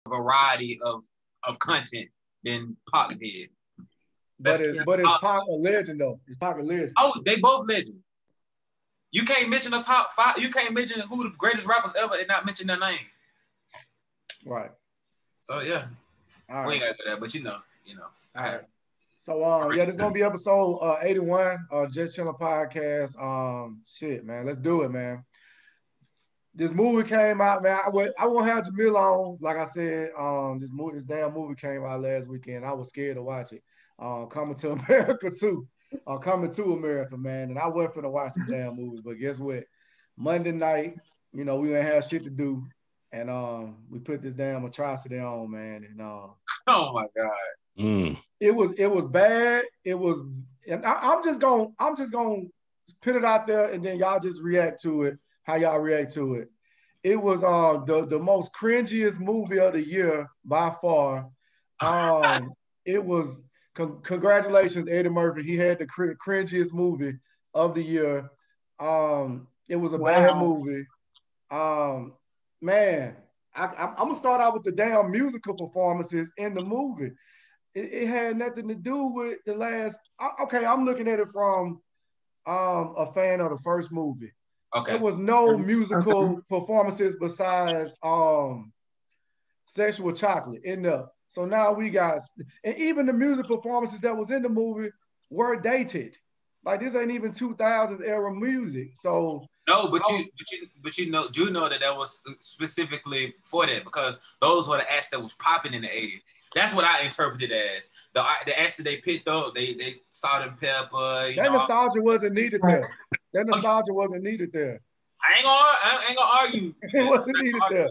variety of content than Pac did. But it's Pac a legend though. It's Pac a legend. Oh, they both legends. You can't mention the top 5. You can't mention who the greatest rappers ever and not mention their name. Right. So yeah, all right. We ain't got to do that, but you know. All right. So this is gonna be episode 81, Just Chillin' Podcast. Shit, man, let's do it, man. This movie came out, man. I won't have Mila on, like I said. This damn movie came out last weekend. I was scared to watch it. Coming to America too. Coming to America, man. And I wasn't finna watch this damn movie, but guess what? Monday night, we didn't have shit to do, and we put this damn atrocity on, man. And oh my God, it was bad. It was, and I'm just gonna put it out there, and then y'all just react to it. How y'all react to it? It was the most cringiest movie of the year by far. It was. Congratulations, Eddie Murphy. He had the cringiest movie of the year. It was a bad movie. Man, I'm gonna start out with the damn musical performances in the movie. It had nothing to do with the last. Okay, I'm looking at it from a fan of the first movie. Okay. There was no musical performances besides Sexual Chocolate in there. So now we got, and even the music performances that was in the movie were dated. Like this ain't even 2000s era music. So no, but you know that was specifically for that because those were the acts that was popping in the 80s. That's what I interpreted as the acts that they picked up. They Salt and Pepper. That nostalgia wasn't needed there. That nostalgia wasn't needed there. I ain't gonna argue. It wasn't needed there.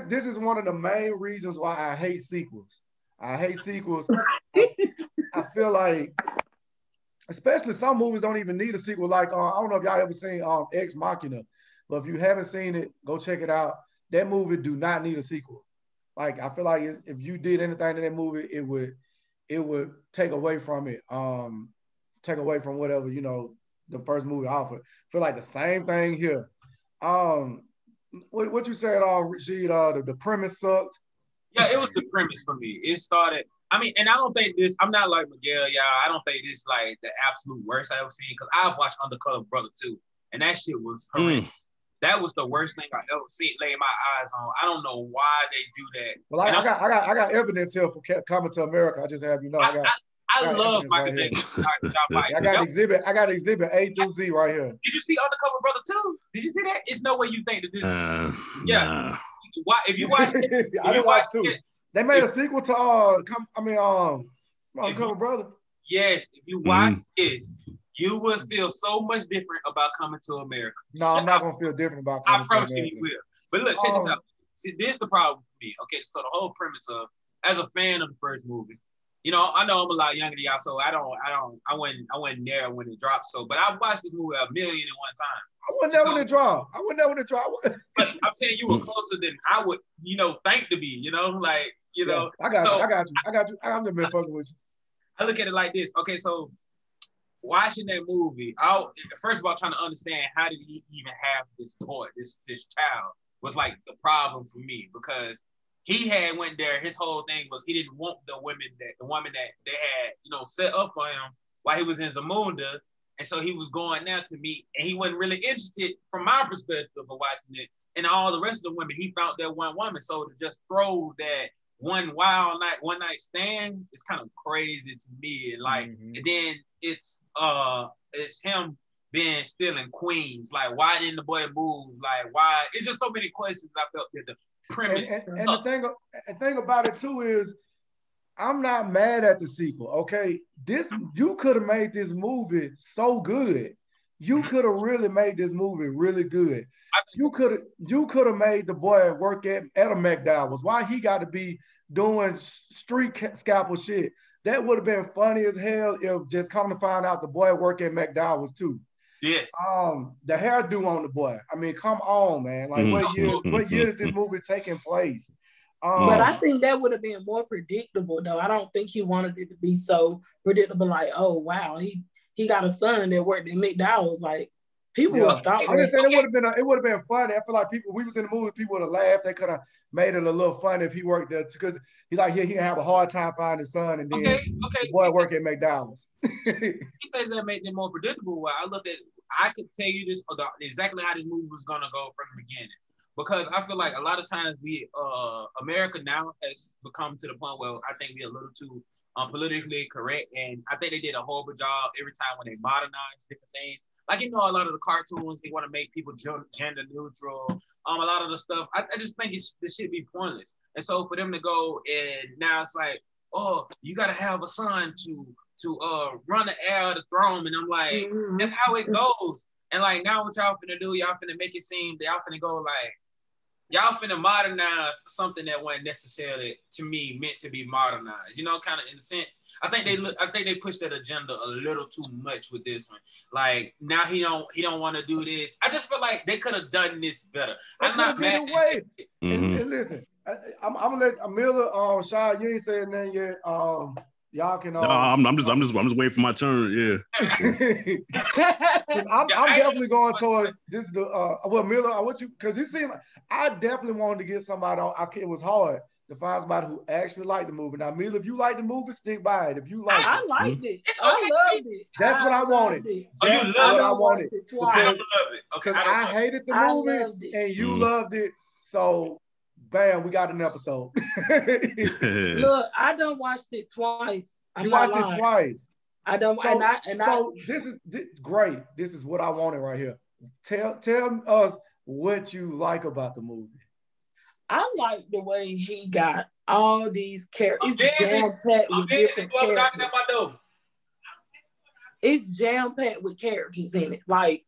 This is one of the main reasons why I hate sequels. I hate sequels. I feel like, especially some movies don't even need a sequel. Like, I don't know if y'all ever seen Ex Machina, but if you haven't seen it, go check it out. That movie do not need a sequel. Like, I feel like if you did anything in that movie, it would take away from it. Take away from whatever, the first movie offered. I feel like the same thing here. What you said, Rashid, the premise sucked? Yeah, it was the premise for me. It started, and I don't think this, I'm not like Miguel, I don't think this like the absolute worst I've ever seen, because I've watched Undercover Brother too, and that shit was horrendous. That was the worst thing I ever seen, laid my eyes on. I don't know why they do that. Well, I got evidence here for Coming to America. I just have I love Michael Jenkins. I got exhibit A through Z right here. Did you see Undercover Brother 2? Did you see that? It's no way you think that this. Nah. Why? If you watch, I didn't watch 2. They made a sequel to Undercover Brother. Yes, if you watch this, you will feel so much different about Coming to America. No, I'm not gonna feel different about Coming to America. I promise you will. But look, check this out. See, this is the problem for me. Okay, so the whole premise of, as a fan of the first movie. I know I'm a lot younger than y'all, so I wasn't there when it dropped. So, but I watched this movie 1,000,000 and one time. I wasn't there when it dropped. But I'm saying you were closer than I would, think to be. I got you. I'm just been fucking with you. I look at it like this. Okay, so watching that movie, first of all, trying to understand how did he even have this boy, this child, was like the problem for me, because he had went there. His whole thing was he didn't want the woman that they had, set up for him while he was in Zamunda, and so he was going there to meet, and he wasn't really interested from my perspective of watching it. And all the rest of the women, he found that one woman. So to just throw that one night stand is kind of crazy to me. And and then it's him being still in Queens. Like, why didn't the boy move? Like, why? It's just so many questions I felt that the premise. And the thing about it too is, I'm not mad at the sequel. Okay, you could have made this movie so good. You could have really made this movie really good. You could have made the boy work at a McDowell's. Why he got to be doing street scalpel shit? That would have been funny as hell if just come to find out the boy work at McDowell's too. Yes. The hairdo on the boy. I mean, come on, man. Like, what year is this movie taking place? But I think that would have been more predictable, though. I don't think he wanted it to be so predictable. Like, oh wow, he got a son that worked at McDowell's. Like, People would have thought. I'm just saying it would have been funny. I feel like we was in the movie, people would have laughed. They could have made it a little funny if he worked there because he have a hard time finding his son, and then the boy work at McDonald's. He says that made it more predictable. Well, I could tell you this exactly how this movie was gonna go from the beginning. Because I feel like a lot of times America now has become to the point where I think we're a little too politically correct, and I think they did a horrible job every time when they modernize different things. Like, a lot of the cartoons, they want to make people gender neutral. A lot of the stuff, I just think this should be pointless. And so for them to go and now it's like, oh, you got to have a son to run the heir of the throne, and I'm like, that's how it goes. And like now, what y'all finna do? Y'all finna make it seem y'all finna go like. Y'all finna modernize something that wasn't necessarily, to me, meant to be modernized. Kind of in a sense. I think they pushed that agenda a little too much with this one. Like now he don't want to do this. I just feel like they could have done this better. I'm not mad. And listen, I'm gonna let Mila, Shy, you ain't saying nothing yet. Y'all can. No, I'm just waiting for my turn. Yeah. I'm definitely going towards this. Mila, because you seem like I definitely wanted to get somebody on. It was hard to find somebody who actually liked the movie. Now, Mila, if you like the movie, stick by it. If you like, I liked it. I loved it. That's what I wanted. That's what I wanted. I love it. Because I hated the movie and you loved it. So. Bam, we got an episode. Look, I done watched it twice. You watched it twice. I don't. So, this is great. This is what I wanted right here. Tell us what you like about the movie. I like the way he got all these characters. It's jam-packed with different characters. It's jam-packed with characters in it, like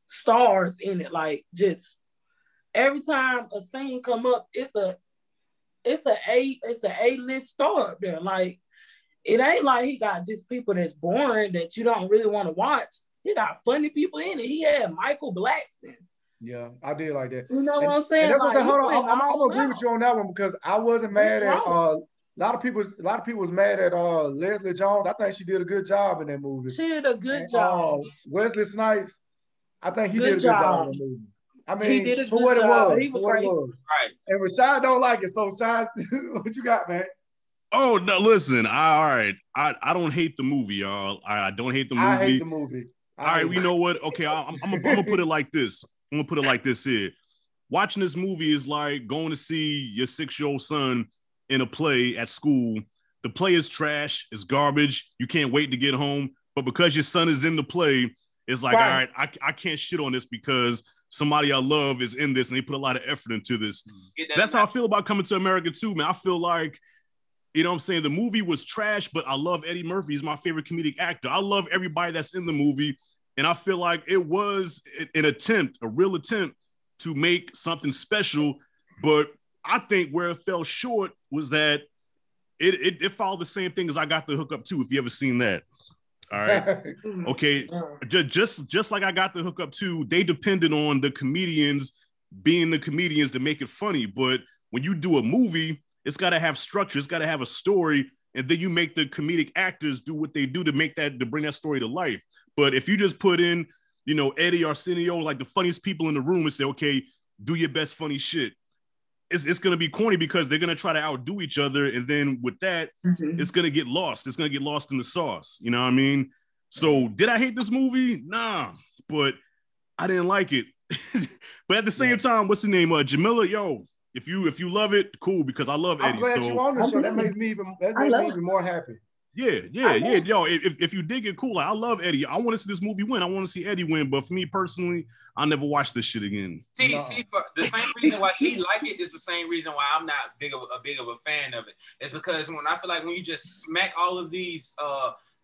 stars in it, like just. Every time a scene come up, it's a A-list star up there. Like, it ain't like he got just people that's boring that you don't really want to watch. He got funny people in it. He had Michael Blackston. Yeah, I did like that. You know what I'm saying? And that's what hold on, I'm gonna agree with you on that one because I wasn't mad at a lot of people was mad at Leslie Jones. I think she did a good job in that movie. She did a good job. Wesley Snipes, I think he did a good job in the movie. I mean, he did a for good what job. It was. Right. And Rashad don't like it. So Rashad, what you got, man? Oh no, listen. All right. I don't hate the movie, y'all. I don't hate the movie. I hate the movie. All right, you know what? Okay, I'm gonna put it like this. I'm gonna put it like this here. Watching this movie is like going to see your 6-year-old son in a play at school. The play is trash, it's garbage. You can't wait to get home. But because your son is in the play, it's like, right. All right, I can't shit on this because somebody I love is in this and they put a lot of effort into this. So that's how I feel about Coming to America too, man. I feel like, you know what I'm saying? The movie was trash, but I love Eddie Murphy. He's my favorite comedic actor. I love everybody that's in the movie. And I feel like it was a real attempt to make something special. But I think where it fell short was that it followed the same thing as I Got the Hookup Too, if you ever seen that. All right. Okay. Just like I Got the Hookup Too, they depended on the comedians being the comedians to make it funny. But when you do a movie, it's got to have structure. It's got to have a story. And then you make the comedic actors do what they do to bring that story to life. But if you just put in, you know, Eddie, Arsenio, like the funniest people in the room and say, okay, do your best funny shit. It's going to be corny because they're going to try to outdo each other. And then with that, it's going to get lost. It's going to get lost in the sauce. You know what I mean? So did I hate this movie? Nah, but I didn't like it. But at the same time, what's the name? Jamila, yo, if you love it, cool, because I love Eddie. I'm glad you on the show. That makes me even more happy. Yeah. Yo, if you dig it, cool. I love Eddie. I want to see this movie win. I want to see Eddie win. But for me personally, I'll never watch this shit again. See, the same reason why he like it is the same reason why I'm not big of a fan of it. It's because when I feel like when you just smack all of these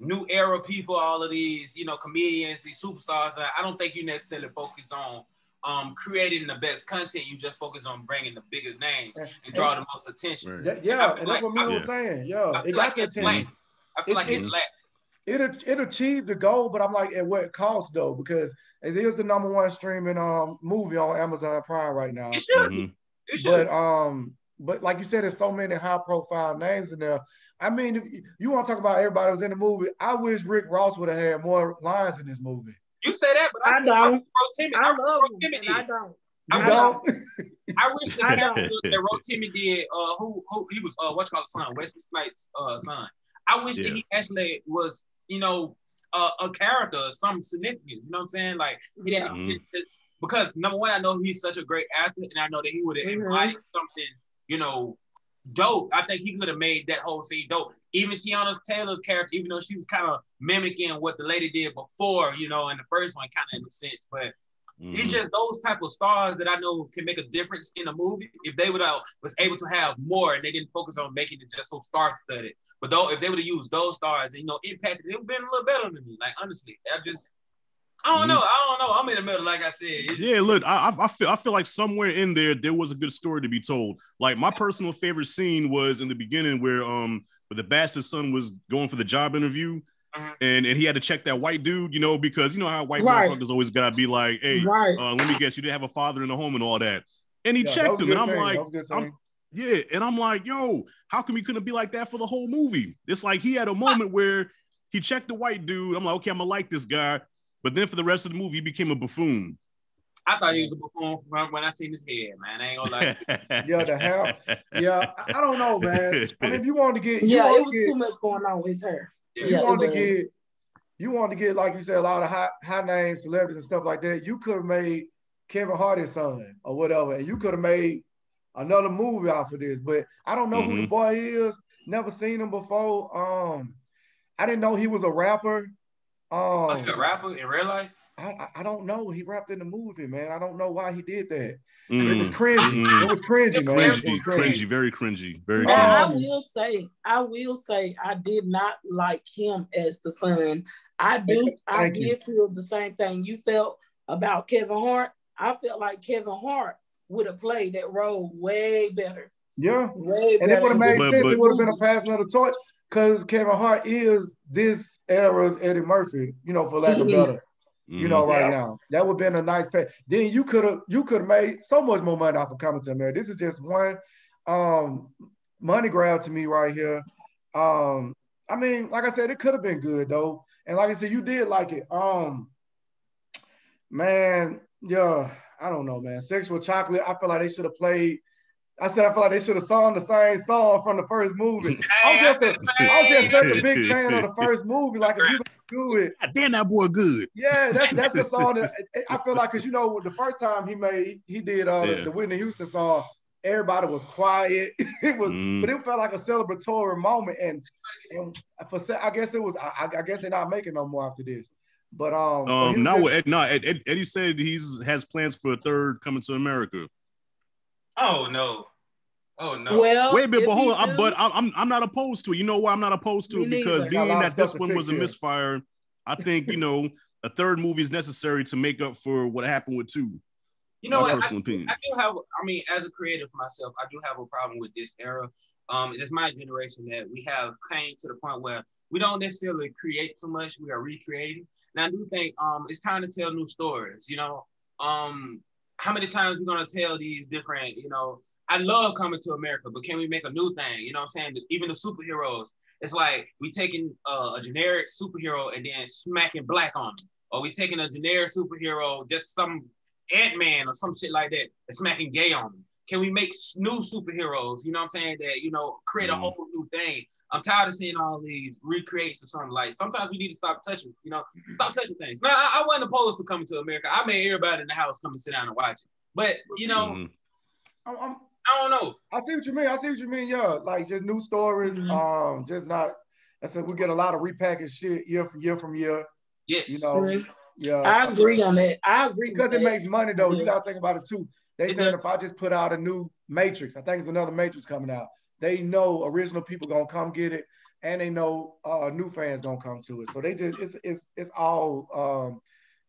new era people, all of these, you know, comedians, these superstars, I don't think you necessarily focus on creating the best content. You just focus on bringing the biggest names and draw the most attention. Right. And that's what Mila was saying. Yeah, it got the attention. I feel like it lacked. It achieved the goal, but I'm like, at what cost though? Because it is the #1 streaming movie on Amazon Prime right now. It should. It should. But like you said, there's so many high profile names in there. I mean, if you want to talk about everybody who's in the movie, I wish Rick Ross would have had more lines in this movie. You say that, but I don't. Timmy. I love him, and I don't. I wish the character that wrote Timmy did. Who he was? What you call the son? Wesley Snipes' son. I wish that he actually was, a character, some significance. You know what I'm saying? Like he didn't get this because number one, I know he's such a great actor, and I know that he would have embodied something, dope. I think he could have made that whole scene dope. Even Tiana Taylor's character, even though she was kind of mimicking what the lady did before, in the first one, kind of in a sense, but. It's just those type of stars that I know can make a difference in a movie if they was able to have more and they didn't focus on making it just so star-studded. But though if they would have used those stars and impacted, it would have been a little better than me. Like honestly, I don't know. I'm in the middle, like I said. Look, I feel like somewhere in there was a good story to be told. Like my personal favorite scene was in the beginning where the bastard son was going for the job interview. And he had to check that white dude, because how white motherfuckers always gotta be like, hey, let me guess, you didn't have a father in the home and all that. And he checked him, and I'm like, and I'm like, yo, how come he couldn't be like that for the whole movie? It's like he had a moment where he checked the white dude. I'm like, okay, I'm gonna like this guy, but then for the rest of the movie, he became a buffoon. I thought he was a buffoon when I seen his head, man. I ain't gonna lie. The hair. Yeah, I don't know, man. I mean, if you wanted to get, it was too much going on with his hair. You want to get, like you said, a lot of high name celebrities and stuff like that. You could have made Kevin Hart's son or whatever, and you could have made another movie off of this. But I don't know who the boy is. Never seen him before. I didn't know he was a rapper. He's a rapper in real life? I don't know. He rapped in the movie, man. I don't know why he did that. It was cringy. It was cringy, man. Cringy, very cringy. Very now, cringy. I will say I did not like him as the son. I did feel the same thing you felt about Kevin Hart. I felt like Kevin Hart would have played that role way better. Yeah. Way and better. It would have made sense. It would have been a passing of the torch because Kevin Hart is this era's Eddie Murphy, for lack of better. Right now. That would have been a nice pay. Then you could have made so much more money off of Coming to America. This is just one money grab to me right here. I mean, like I said, it could have been good though. And like I said, you did like it. Man, yeah, I don't know, man. Sexual Chocolate, I feel like they should have played. I feel like they should have sung the same song from the first movie. I'm just such a big fan of the first movie. Like if you do it, damn, that boy good. Yeah, that's the song that I feel like because the first time he did the Whitney Houston song, everybody was quiet. But it felt like a celebratory moment. And I guess it was. I guess they're not making no more after this. But Eddie said has plans for a third Coming to America. Oh no. Well, wait a minute, but hold on. But I'm not opposed to it. You know why I'm not opposed to it? Because being that this one was a misfire, I think a third movie is necessary to make up for what happened with two. My personal opinion. I do have. I mean, as a creator for myself, I do have a problem with this era. It's my generation that we have came to the point where we don't necessarily create too much. We are recreating. And I do think it's time to tell new stories. How many times we're gonna tell these different, I love Coming to America, but can we make a new thing? You know what I'm saying? Even the superheroes, it's like we taking a generic superhero and then smacking black on them. Or we taking a generic superhero, just some Ant-Man or some shit like that, and smacking gay on them. Can we make new superheroes, you know what I'm saying, that, create a whole new thing? I'm tired of seeing all these recreates of something. Like, sometimes we need to stop touching, stop touching things. Now, I wasn't opposed to Coming to America. I made everybody in the house come and sit down and watch it. But, I don't know. I see what you mean. Yeah, like just new stories. Just not. I said we get a lot of repackaged shit year from year. Yes. Yeah. I agree on that. I agree because it makes money though. You gotta think about it too. They said if I just put out a new Matrix, I think it's another Matrix coming out. They know original people gonna come get it, and they know new fans gonna come to it. So they just it's all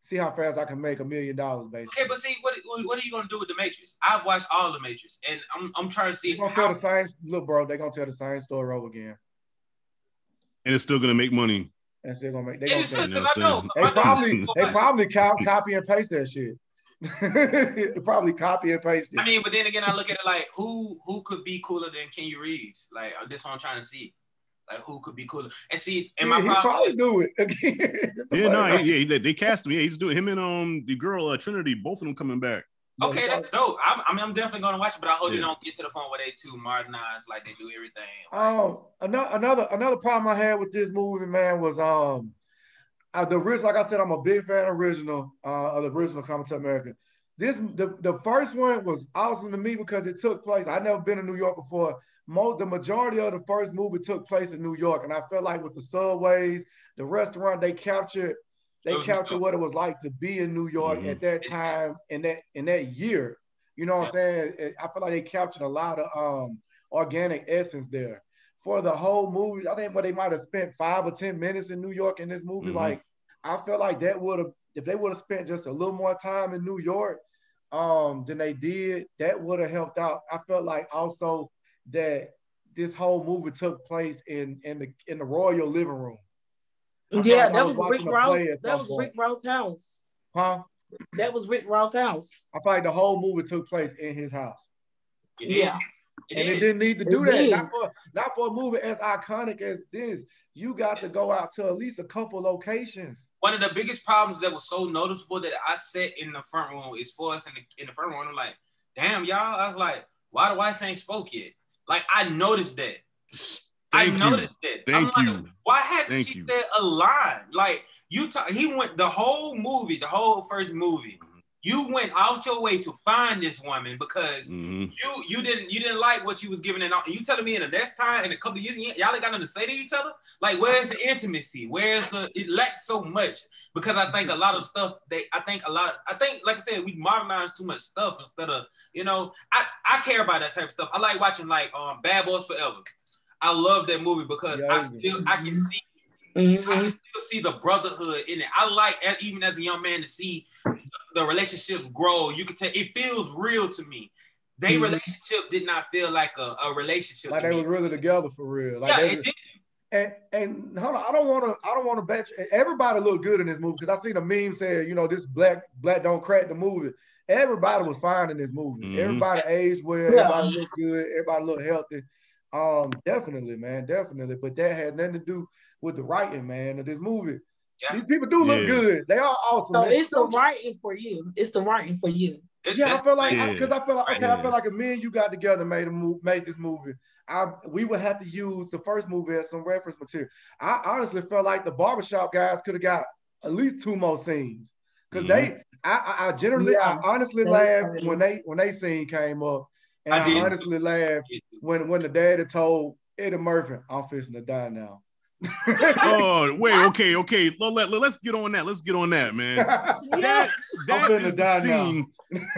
see how fast I can make $1 million basically. Okay, but see what are you gonna do with the Matrix? I've watched all the Matrix, and I'm trying to see. They're gonna tell the same look, bro. They're gonna tell the same story over again, and it's still gonna make money. And still gonna make. They probably copy and paste that shit. They probably copy and paste it. I mean, but then again, I look at it like who could be cooler than Kenny Reeves? Like this is what I'm trying to see. Like who could be cooler? And see, and Yeah, my he problem probably is, do it again. Yeah, no, they cast him. Yeah, he's doing him and the girl Trinity, both of them coming back. okay, that's dope. I mean, I'm definitely gonna watch it, but I hope Yeah. they don't get to the point where they too modernized, like they do everything. Another problem I had with this movie, man, was the original. Like I said, I'm a big fan of the original Coming to America. The first one was awesome to me because it took place. I'd never been to New York before. The majority of the first movie took place in New York, and I felt like with the subways, the restaurant, they captured what it was like to be in New York at that time in that year. You know what I'm saying? I feel like they captured a lot of organic essence there. For the whole movie, I think they might have spent 5 or 10 minutes in New York in this movie. Like I feel like that would have, if they would have spent just a little more time in New York than they did, that would have helped out. I felt like also that this whole movie took place in the royal living room. Yeah, that was Rick Ross. That was Rick Ross' house. Huh? That was Rick Ross' house. I feel like the whole movie took place in his house. Yeah. And it didn't need to do that. Not for a movie as iconic as this. You got to go out to at least a couple locations. One of the biggest problems that was so noticeable that I sat in the front row is for us in the front row. I'm like, damn, y'all. I was like, why the wife ain't spoke yet? Like, I noticed that. Thank you. Thank you. Why hasn't she said a line? Like, he went the whole movie, the whole first movie. You went out your way to find this woman because you didn't like what you was giving, and you telling me in the next time in a couple of years y'all ain't got nothing to say to each other. Like, where's the intimacy? It lacks so much because I think a lot of stuff I think like I said, we modernize too much stuff instead of I care about that type of stuff. I like watching like Bad Boys Forever. I love that movie because I can see. I can still see the brotherhood in it. I like, even as a young man, to see the relationship grow. You can tell it feels real to me. Their relationship did not feel like a relationship. Like they was really together for real. Like it did. And hold on, I don't want to bet everybody looked good in this movie because I seen a meme saying, this black don't crack the movie. Everybody was fine in this movie. Everybody aged well. Everybody looked good. Everybody looked healthy. Definitely, man, definitely. But that had nothing to do with the writing, man, of this movie. Yeah. These people do look good. They are awesome. So it's the writing for you. It's the writing for you. Yeah, I feel like I feel like if me and you got together, made this movie, we would have to use the first movie as some reference material. I honestly felt like the barbershop guys could have got at least 2 more scenes because I honestly laughed when they scene came up, and I honestly laughed when the daddy told Eddie Murphy, "I'm fixing to die now." Oh, wait, okay. Let's get on that. Let's get on that, man. That is the scene.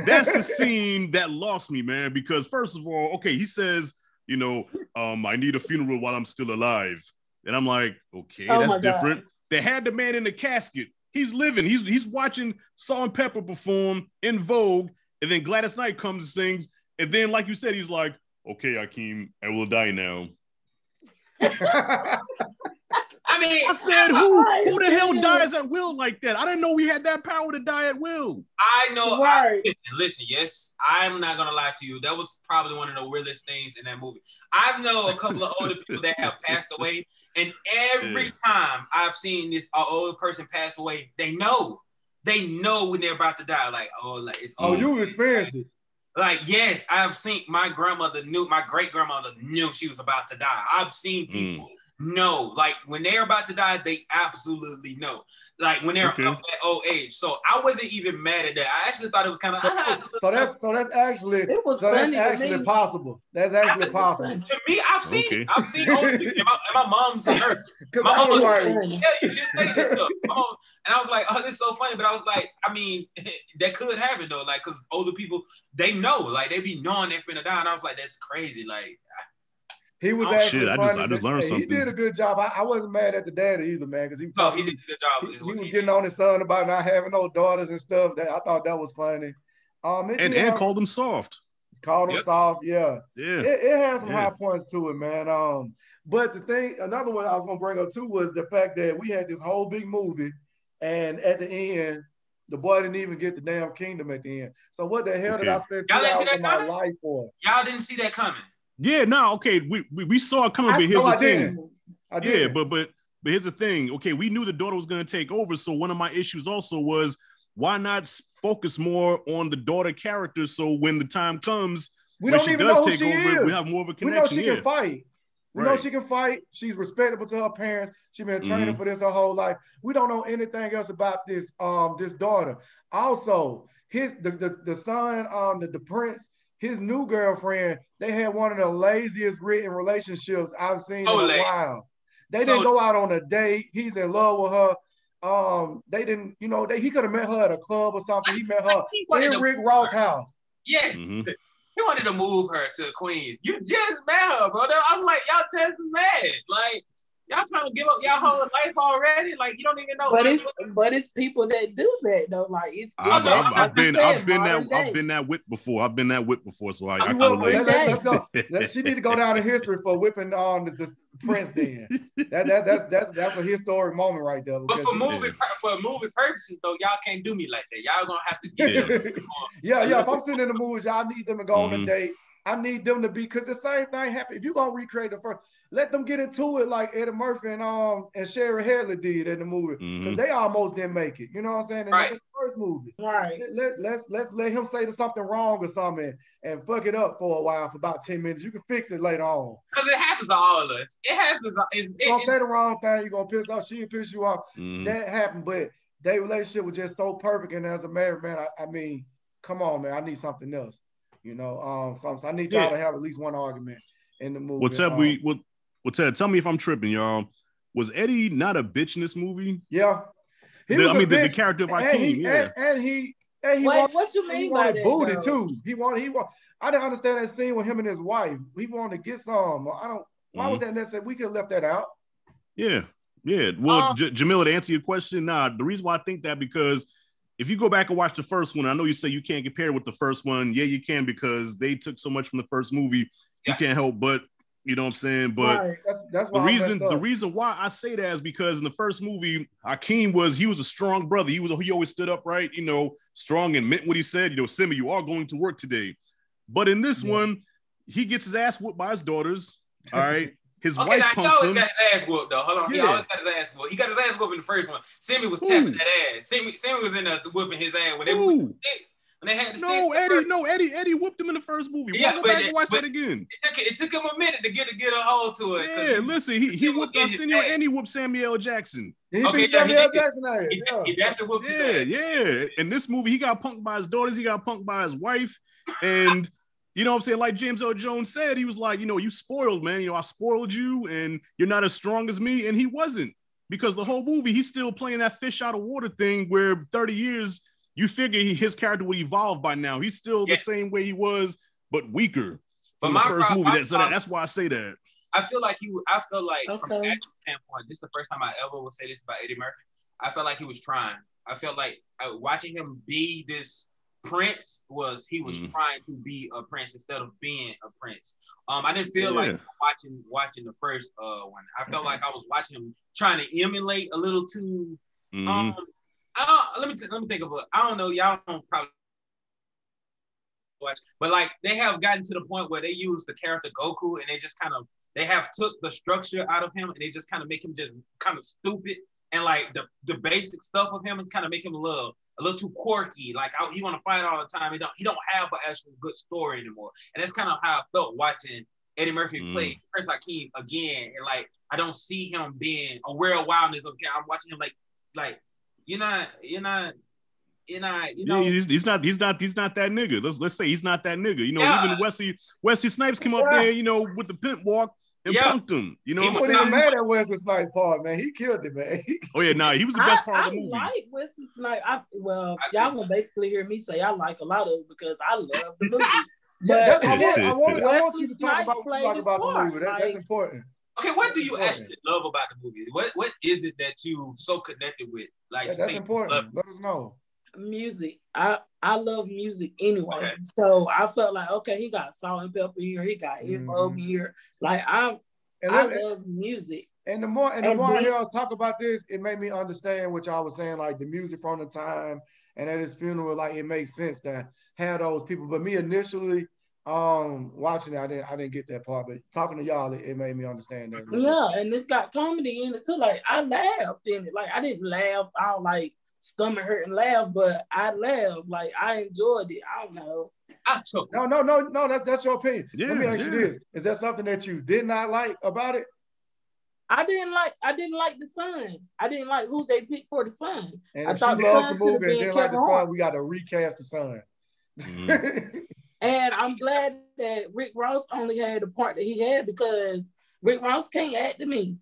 That's the scene that lost me, man. Because first of all, he says, I need a funeral while I'm still alive, and I'm like, okay, that's different. They had the man in the casket. He's living. He's watching Salt and Pepper perform in Vogue, and then Gladys Knight comes and sings, and then, like you said, he's like, okay, Akeem, I will die now. I mean, I said, who the hell dies at will like that? I didn't know we had that power to die at will. I know. Right. Listen, yes, I'm not going to lie to you. That was probably one of the weirdest things in that movie. I know a couple of older people that have passed away, and every time I've seen this older person pass away, they know when they're about to die. Like, it's over. You experienced it. Like, yes, I've seen my great grandmother knew she was about to die. I've seen people know, like when they're about to die, they absolutely know. Like when they're of that old age. So I wasn't even mad at that. I actually thought it was kind of so that's actually possible. That's actually possible. To me, I've seen it. I've seen older people. My mom's a nurse. My mom was like, she'll tell you this stuff. And I was like, oh, this is so funny. But I was like, I mean, that could happen though. Like, because older people, they know, like they be knowing they're finna die. And I was like, that's crazy. Like, he was actually funny. I just learned something. He did a good job. I wasn't mad at the daddy either, man, because he did a good job. He was getting on his son about not having no daughters and stuff. I thought that was funny. And called him soft. Called him soft, yeah. It has some high points to it, man. But another one I was gonna bring up too was the fact that we had this whole big movie, and at the end, the boy didn't even get the damn kingdom at the end. So what the hell did I spend 2 hours of my life for? Y'all didn't see that coming. Yeah, no, okay. We saw it coming, but here's the thing. I did. But here's the thing. Okay, we knew the daughter was going to take over. So one of my issues also was, why not focus more on the daughter character? So when the time comes, we when don't she even does know who take she over, is. we have more of a connection. We know she can fight. We know Right. she can fight. She's respectable to her parents. She's been training for this her whole life. We don't know anything else about this this daughter. Also, the son, the prince, his new girlfriend, they had one of the laziest written relationships I've seen in a while. They didn't go out on a date. He's in love with her. They didn't, he could have met her at a club or something. He met her in Rick Ross' house. Yes. He wanted to move her to Queens. You just met her, bro. I'm like, y'all just met. Like, y'all trying to give up y'all whole life already? Like, you don't even know. But it's people that do that though. Like I've been that whip before. I've been that whip before, so I can relate. Let's go. She need to go down in history for whipping on this prince. Then that's a historic moment right there. But for movie purposes though, y'all can't do me like that. Y'all gonna have to get yeah. If I'm sitting in the movies, y'all need them to go on a date. I need them to be, because the same thing happened. If you're gonna recreate the first, let them get into it like Eddie Murphy and Sherry Headley did in the movie, because they almost didn't make it. You know what I'm saying? In the first movie, right? Let's let him say something wrong or something and fuck it up for a while, for about 10 minutes. You can fix it later on. Because it happens to all of us. It happens. You're gonna say the wrong thing. You're gonna piss off. She'll piss you off. That happened, but their relationship was just so perfect. And as a married man, I mean, come on, man. I need something else. So I need y'all to have at least one argument in the movie. Tell me if I'm tripping, y'all. Was Eddie not a bitch in this movie? Yeah. The character of Akeem, and he what you mean by that? Booty too. He wanted. I didn't understand that scene with him and his wife. He wanted to get some. Why was that necessary? We could have left that out. Yeah. Well, Jamila, to answer your question, the reason why I think that, because if you go back and watch the first one, I know you say you can't compare it with the first one. Yeah, you can, because they took so much from the first movie. You can't help but, you know what I'm saying? But right. That's why the reason why I say that is because in the first movie, Akeem was a strong brother. He always stood up, right? Strong and meant what he said. Simba, you are going to work today. But in this one, he gets his ass whooped by his daughters. All right. His wife punks him. He got his ass whooped though. Hold on. He always got his ass whooped. He got his ass whooped in the first one. Simmy was tapping that ass. Simmy was in the whooping his ass when they whooped the sticks. When they had the sticks. Eddie whooped him in the first movie. Yeah, go back and watch that again. It took him a minute to get a hold to it. Yeah, listen, he whooped Arsenio and he whooped Samuel L. Jackson. He Jackson ass. He definitely whooped his ass. Yeah. In this movie, he got punked by his daughters. He got punked by his wife. And you know what I'm saying? Like James Earl Jones said, he was like, you spoiled, man. I spoiled you and you're not as strong as me. And he wasn't, because the whole movie, he's still playing that fish out of water thing where 30 years, you figure his character would evolve by now. He's still the same way he was, but weaker from the first movie. That's why I say that. I feel like from an acting standpoint, this is the first time I ever will say this about Eddie Murphy. I felt like he was trying. I felt like watching him be this prince he was trying to be a prince instead of being a prince. I didn't feel like watching the first one. I felt like I was watching him trying to emulate a little too. Let me think of I don't know. Y'all don't probably watch, but like they have gotten to the point where they use the character Goku and they have took the structure out of him and they just kind of make him just kind of stupid, and like the basic stuff of him and kind of make him a little too quirky. Like he want to fight all the time. He don't have an actual good story anymore. And that's kind of how I felt watching Eddie Murphy play Prince Akeem again. And like I don't see him being aware of wildness. Okay, I'm watching him like you're not. He's not that nigga. Let's say he's not that nigga. Even Wesley Snipes came up there, with the pimp walk. And punked him. You know what I'm saying? He wasn't mad at Wesley Snipes part, man. He killed it, man. He was the best part of the movie. I like Wesley Snipes. Y'all gonna basically hear me say I like a lot of it because I love the movie. But I want you to talk about what you like about the movie. That's important. Okay, what do you actually love about the movie? What is it that you so connected with? Like that's important. Let us know. Music. I love music anyway. Okay. So I felt like, okay, he got Salt and Pepper here, he got Info here. Like I love music. And the more I hear us talk about this, it made me understand what y'all was saying, like the music from the time and at his funeral, like it makes sense that had those people. But me initially, Watching it, I didn't get that part, but talking to y'all, it made me understand that. Yeah, and it's got comedy in it too. Like I laughed in it. Like I didn't laugh out like stomach hurt and laugh, but I laughed. Like I enjoyed it. I don't know. No. That's your opinion. Yeah, Let me ask you this: is there something that you did not like about it? I didn't like the son. I didn't like who they picked for the son. And I if thought she the loves the son should have movie and been didn't like Kevin the Hart. son, we got to recast the son. And I'm glad that Rick Ross only had the part that he had because Rick Ross can't act to me.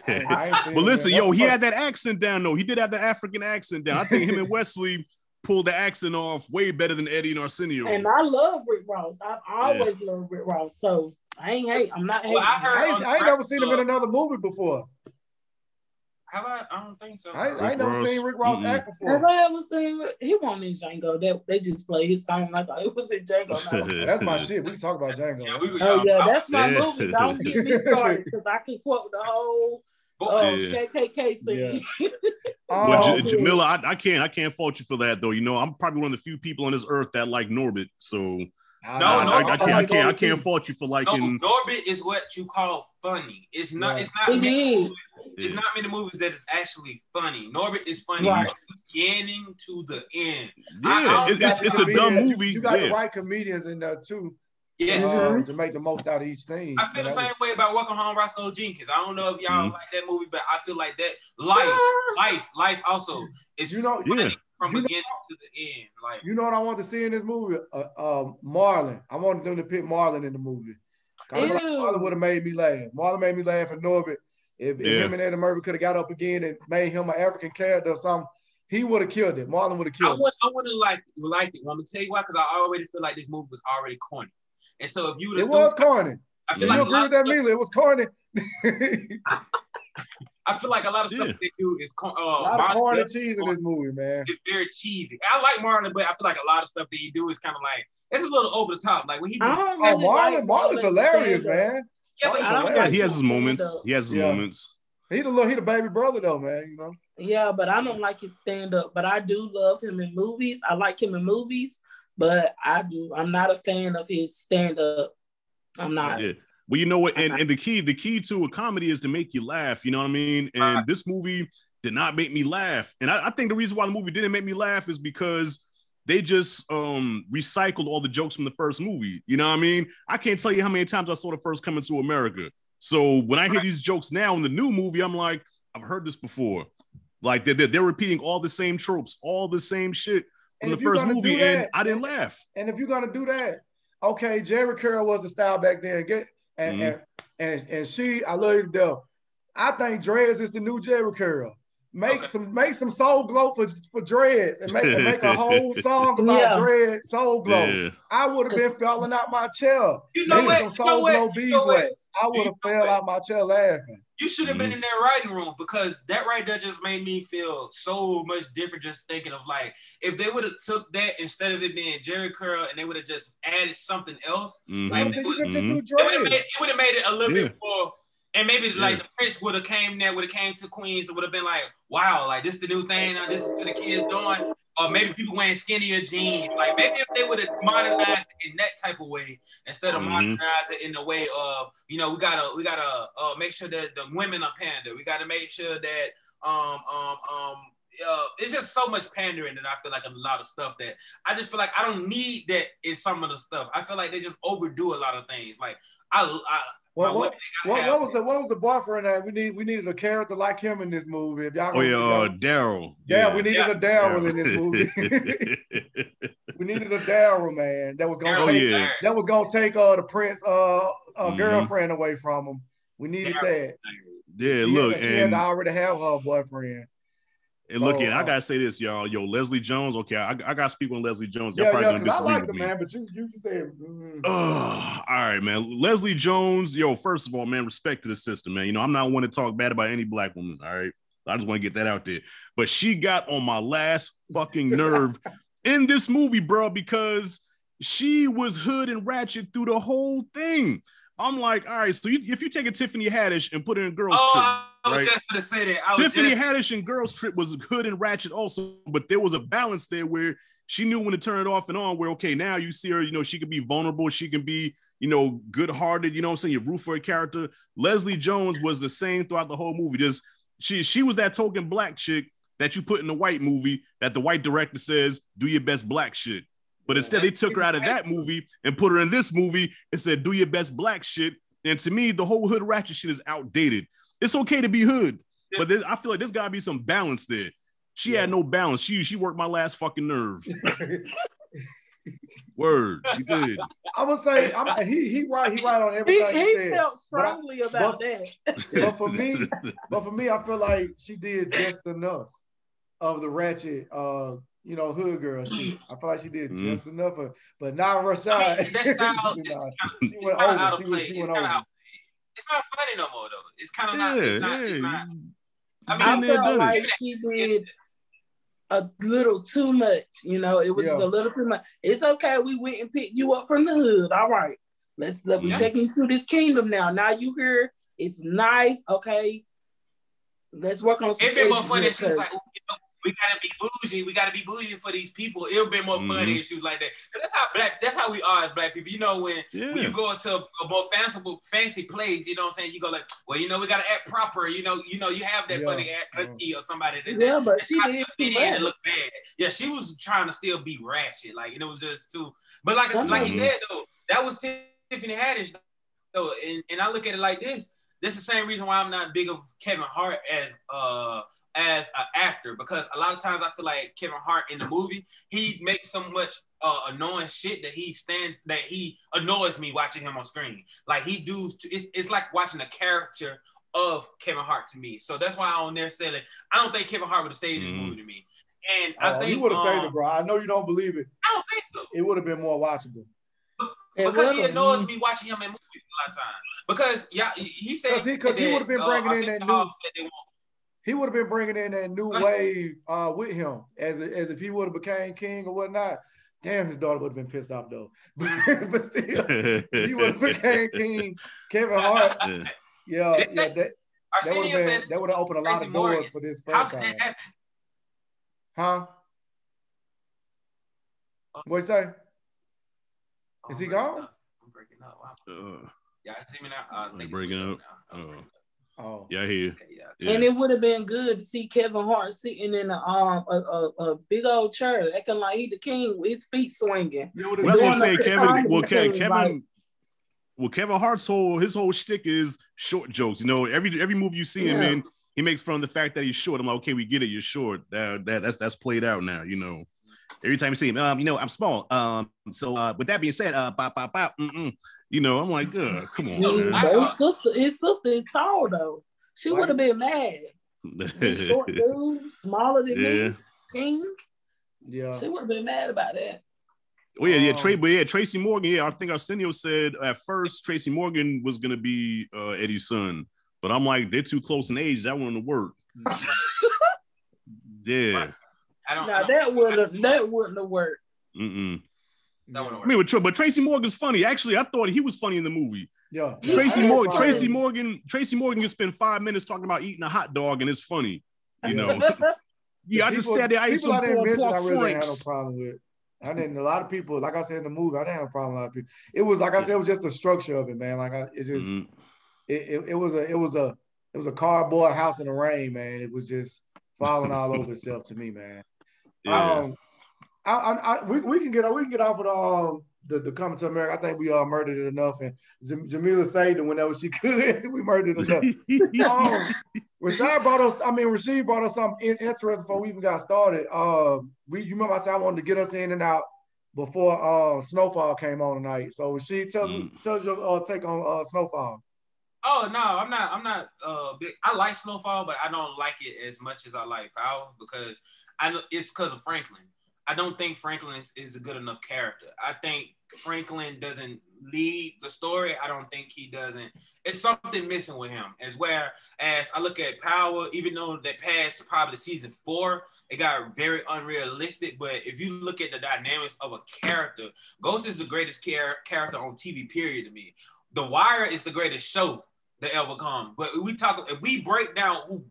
But listen, yo, he had that accent down though. He did have the African accent down. I think him and Wesley pulled the accent off way better than Eddie and Arsenio. And I love Rick Ross. I've always loved Rick Ross. So I ain't hate. I'm not hating. I ain't never seen him in another movie before. Have I? I don't think so. I ain't never seen Rick Ross act before. Have I ever seen? He wasn't in Django. They just play his song like it was in Django. That's my shit. We can talk about Django. That's my movie. Don't get me started because I can quote the whole KKK scene. Jamila, I can't fault you for that though. You know, I'm probably one of the few people on this earth that like Norbit. So I can't fault you for liking. Norbit is what you call funny. It's not. It's not. It's not many movies that is actually funny. Norbit is funny from the beginning to the end. Yeah, it's a dumb movie. You got the right comedians in there too. Yes. To make the most out of each thing. I feel the same way about Welcome Home, Roscoe Jenkins. I don't know if y'all like that movie, but I feel like that life also is funny from beginning to the end. Like, you know what I want to see in this movie? Marlon. I wanted them to pick Marlon in the movie. Marlon would have made me laugh. Marlon made me laugh at Norbit. If him and Eddie Murphy could have got up again and made him an African character or something, he would have killed it. Marlon would have killed it. I wouldn't like it. Well, I'm gonna tell you why, because I already feel like this movie was already corny. And so if you would, it was corny. I feel you agree with that, Mila? It was corny. I feel like a lot of stuff they do is a lot of corn and cheese in this movie, man. It's very cheesy. I like Marlon, but I feel like a lot of stuff that he do is kind of like it's a little over the top. Like when he just, Marlon's hilarious, man. Yeah, but he has his moments. He has his moments. He the baby brother though, man. You know. Yeah, but I don't like his stand up. But I do love him in movies. I like him in movies, but I'm not a fan of his stand up. I'm not. Yeah. Well, you know what, and the key to a comedy is to make you laugh. You know what I mean? And this movie did not make me laugh. And I think the reason why the movie didn't make me laugh is because they just recycled all the jokes from the first movie. You know what I mean? I can't tell you how many times I saw the first Coming to America. So when I hear these jokes now in the new movie, I'm like, I've heard this before. Like they're repeating all the same tropes, all the same shit from the first movie, and I didn't laugh. And if you're gonna do that, okay, Jerry Curl was the style back then. And she, I love you to death. I think dreads is the new Jerry Curl. Make some soul glow for dreads and make a whole song about dreads, soul glow. Yeah. I would have been falling out my chair. You know what? Soul glow beeswax. I would have fell out my chair laughing. You should have been in that writing room because that right there just made me feel so much different just thinking of like, if they would have took that instead of it being Jerry Curl and they would have just added something else, like it would have made it a little bit more, and maybe like the Prince would have came to Queens and would have been like, wow, like this is the new thing, this is what the kids doing. Or maybe people wearing skinnier jeans. Like maybe if they would have modernized it in that type of way instead of modernizing it in the way of, you know, we gotta make sure that the women are pandered. We gotta make sure that it's just so much pandering that I feel like a lot of stuff that I just feel like I don't need that in some of the stuff. I feel like they just overdo a lot of things. Like what was the boyfriend that we needed a character like him in this movie? If y'all Daryl. Yeah, we needed a Daryl in this movie. We needed a Daryl, man. That was gonna take the Prince girlfriend away from him. We needed that. Yeah, she had to already have her boyfriend. And look, I gotta say this, y'all. Yo, Leslie Jones. Okay, I gotta speak on Leslie Jones. Y'all probably gonna disagree with me. Man, but you said. All right, man. Leslie Jones. Yo, first of all, man, respect to the sister, man. You know, I'm not one to talk bad about any black woman. All right, I just want to get that out there. But she got on my last fucking nerve in this movie, bro, because she was hood and ratchet through the whole thing. I'm like, all right, so if you take a Tiffany Haddish and put her in Girls Trip, right? I was just gonna say that. Tiffany Haddish in Girls Trip was hood and ratchet also, but there was a balance there where She knew when to turn it off and on. Where okay, now you see her, you know, she can be vulnerable, she can be, you know, good-hearted. You know what I'm saying? You root for a character. Leslie Jones was the same throughout the whole movie. Just she was that token black chick that you put in the white movie that the white director says do your best black shit. But instead, they took her out of that movie and put her in this movie and said, do your best black shit. And to me, the whole hood ratchet shit is outdated. It's okay to be hood, but I feel like there's got to be some balance there. She had no balance. She worked my last fucking nerve. Word, she did. I would say he right on everything he said. He felt strongly about that. But for me, I feel like she did just enough of the ratchet you know, hood girl shit. I feel like she did just enough of, but now Rashad, I mean, that's not, she went over. She went over. It's not funny no more though. It's kind of not. It's not. I mean, I felt like she did a little too much. You know, it was just a little too much. It's okay. We went and picked you up from the hood. All right, let's be taking you through this kingdom now. Now you here. It's nice. Okay, let's work on some. It'd be more funny if she was like, we gotta be bougie. We gotta be bougie for these people. It'll be more funny issues like that. That's how we are as black people. You know, when you go into a more fancy place, you know what I'm saying? You go like, well, you know, we gotta act proper. You know, you have that funny auntie or somebody that but she didn't look bad. Yeah, she was trying to still be ratchet. Like, and it was just too. But like you said though, that was Tiffany Haddish though, and I look at it like this. This is the same reason why I'm not big of Kevin Hart as an actor, because a lot of times I feel like Kevin Hart in the movie, he makes so much annoying shit that he annoys me watching him on screen. Like it's like watching a character of Kevin Hart to me. So that's why I'm there saying I don't think Kevin Hart would have saved this movie to me. And I think he would have saved it, bro. I know you don't believe it. I don't think so. It would have been more watchable. Because he annoys me watching him in movies a lot of times. Because he said because he would have been bringing in that new. He would have been bringing in that new wave with him, as if he would have became king or whatnot. Damn, his daughter would have been pissed off though. But still, he would have became king. Kevin Hart, that would have opened a lot of doors for this franchise. How could that happen? Huh? What you say? Is he gone? I'm breaking up. Wow. Yeah, I see me now. Breaking up. Oh, yeah, I hear you. Okay, yeah. And it would have been good to see Kevin Hart sitting in a big old chair, acting like he the king with his feet swinging. That's what I'm saying, Kevin. Kevin Hart's whole shtick is short jokes. You know, every movie you see him in, he makes fun of the fact that he's short. I'm like, okay, we get it. You're short. That's played out now. You know, every time you see him, you know, I'm small. So with that being said, you know, I'm like, come on, man. His sister is tall though. She would have been mad. This short dude, smaller than me, king. Yeah, she would have been mad about that. Oh yeah, Tracy Morgan. Yeah, I think Arsenio said at first Tracy Morgan was gonna be Eddie's son, but I'm like, they're too close in age. That wouldn't work. Yeah. That wouldn't have worked. I mean, but Tracy Morgan's funny. Actually, I thought he was funny in the movie. Yeah. Tracy Morgan can spend 5 minutes talking about eating a hot dog, and it's funny. You know. I just said that I ate some pork I really franks. had no problem with. I didn't. A lot of people, like I said in the movie, I didn't have a problem with a lot of people. It was like I said, it was just the structure of it, man. Like it was a cardboard house in the rain, man. It was just falling all over itself to me, man. Yeah. We can get off of the Coming to America. I think we murdered it enough, and Jamila saved it whenever she could. We murdered it enough. Rashid brought us something interesting before we even got started. You remember I said I wanted to get us in and out before Snowfall came on tonight. So Rashid, tell us your take on Snowfall. Oh no, I'm not big. I like Snowfall, but I don't like it as much as I like Power because I know it's because of Franklin. I don't think Franklin is a good enough character. I think Franklin doesn't lead the story. I don't think he doesn't. It's something missing with him. As I look at Power, even though that past probably season 4, it got very unrealistic. But if you look at the dynamics of a character, Ghost is the greatest character on TV, period, to me. The Wire is the greatest show that ever come. But if we break down who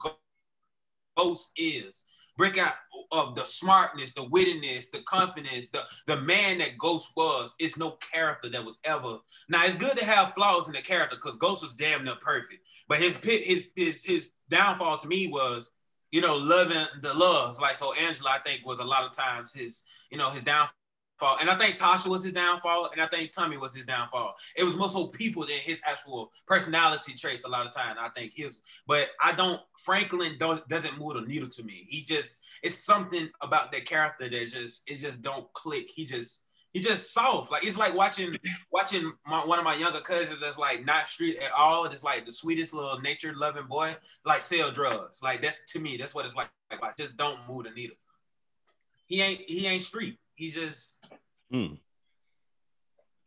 Ghost is, breakout of the smartness, the wittiness, the confidence, the man that Ghost was. It's no character that was ever. Now it's good to have flaws in the character because Ghost was damn near perfect. But his downfall to me was, you know, loving the love. Like, so Angela, I think, was a lot of times his downfall. And I think Tasha was his downfall, and I think Tommy was his downfall. It was more so people than his actual personality traits a lot of times. I think but I don't. Franklin doesn't move the needle to me. It's something about that character that just don't click. He's just soft. Like it's like watching one of my younger cousins that's like not street at all. It's like the sweetest little nature loving boy, like sell drugs. Like that's, to me, that's what it's like. I just don't move the needle. He ain't street. He just.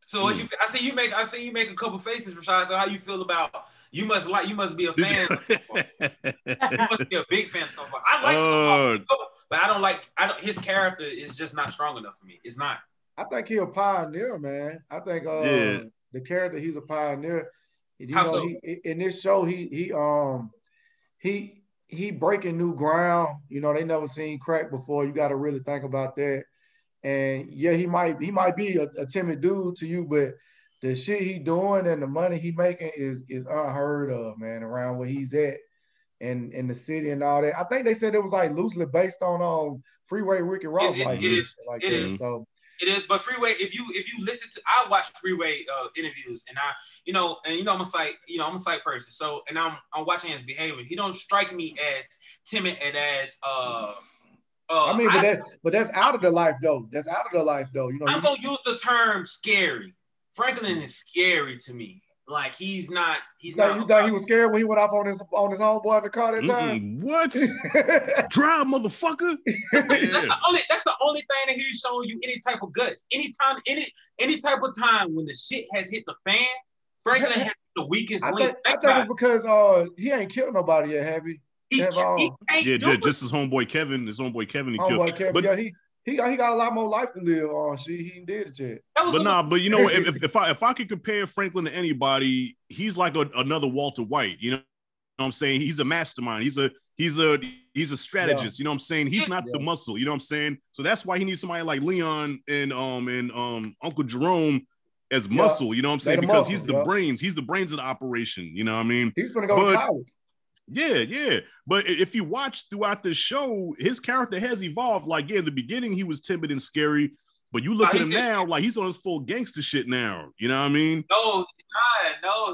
So what you? I see you make a couple faces, Rashad. So how you feel about? You must be a fan. You must be a big fan so far. I like Snowfall, but I don't like. His character is just not strong enough for me. It's not. I think he's a pioneer, man. I think the character, he's a pioneer. How so? In this show, he breaking new ground. You know, they never seen crack before. You got to really think about that. And yeah, he might be a timid dude to you, but the shit he doing and the money he making is unheard of, man, around where he's at and in the city and all that. I think they said it was like loosely based on Freeway Ricky Ross, it is. So it is, but Freeway, if you listen to, I watch Freeway interviews, and I'm a psych person. So, and I'm watching his behavior. He don't strike me as timid and as but that's out of the life though. That's out of the life though. You know, I'm gonna use the term scary. Franklin is scary to me. Like he's not. You thought he was scared when he went off on his homeboy in the car that time? What? Drive, motherfucker! That's the only thing that he's showing you any type of guts. Any type of time when the shit has hit the fan, Franklin has the weakest link. I think it's because he ain't killed nobody yet, have he? Just his homeboy Kevin. His homeboy Kevin he killed. Kevin, but he got a lot more life to live on. He did it yet. But you know, if I could compare Franklin to anybody, he's like another Walter White. You know what I'm saying? He's a mastermind. He's a strategist. You know what I'm saying? He's not the muscle. You know what I'm saying? So that's why he needs somebody like Leon and Uncle Jerome as muscle. You know what I'm saying? Because he's the brains. He's the brains of the operation. You know what I mean? He's gonna go to college. Yeah. But if you watch throughout the show, his character has evolved. Like, in the beginning, he was timid and scary, but you look at him now, like he's on his full gangster shit now. You know what I mean? No,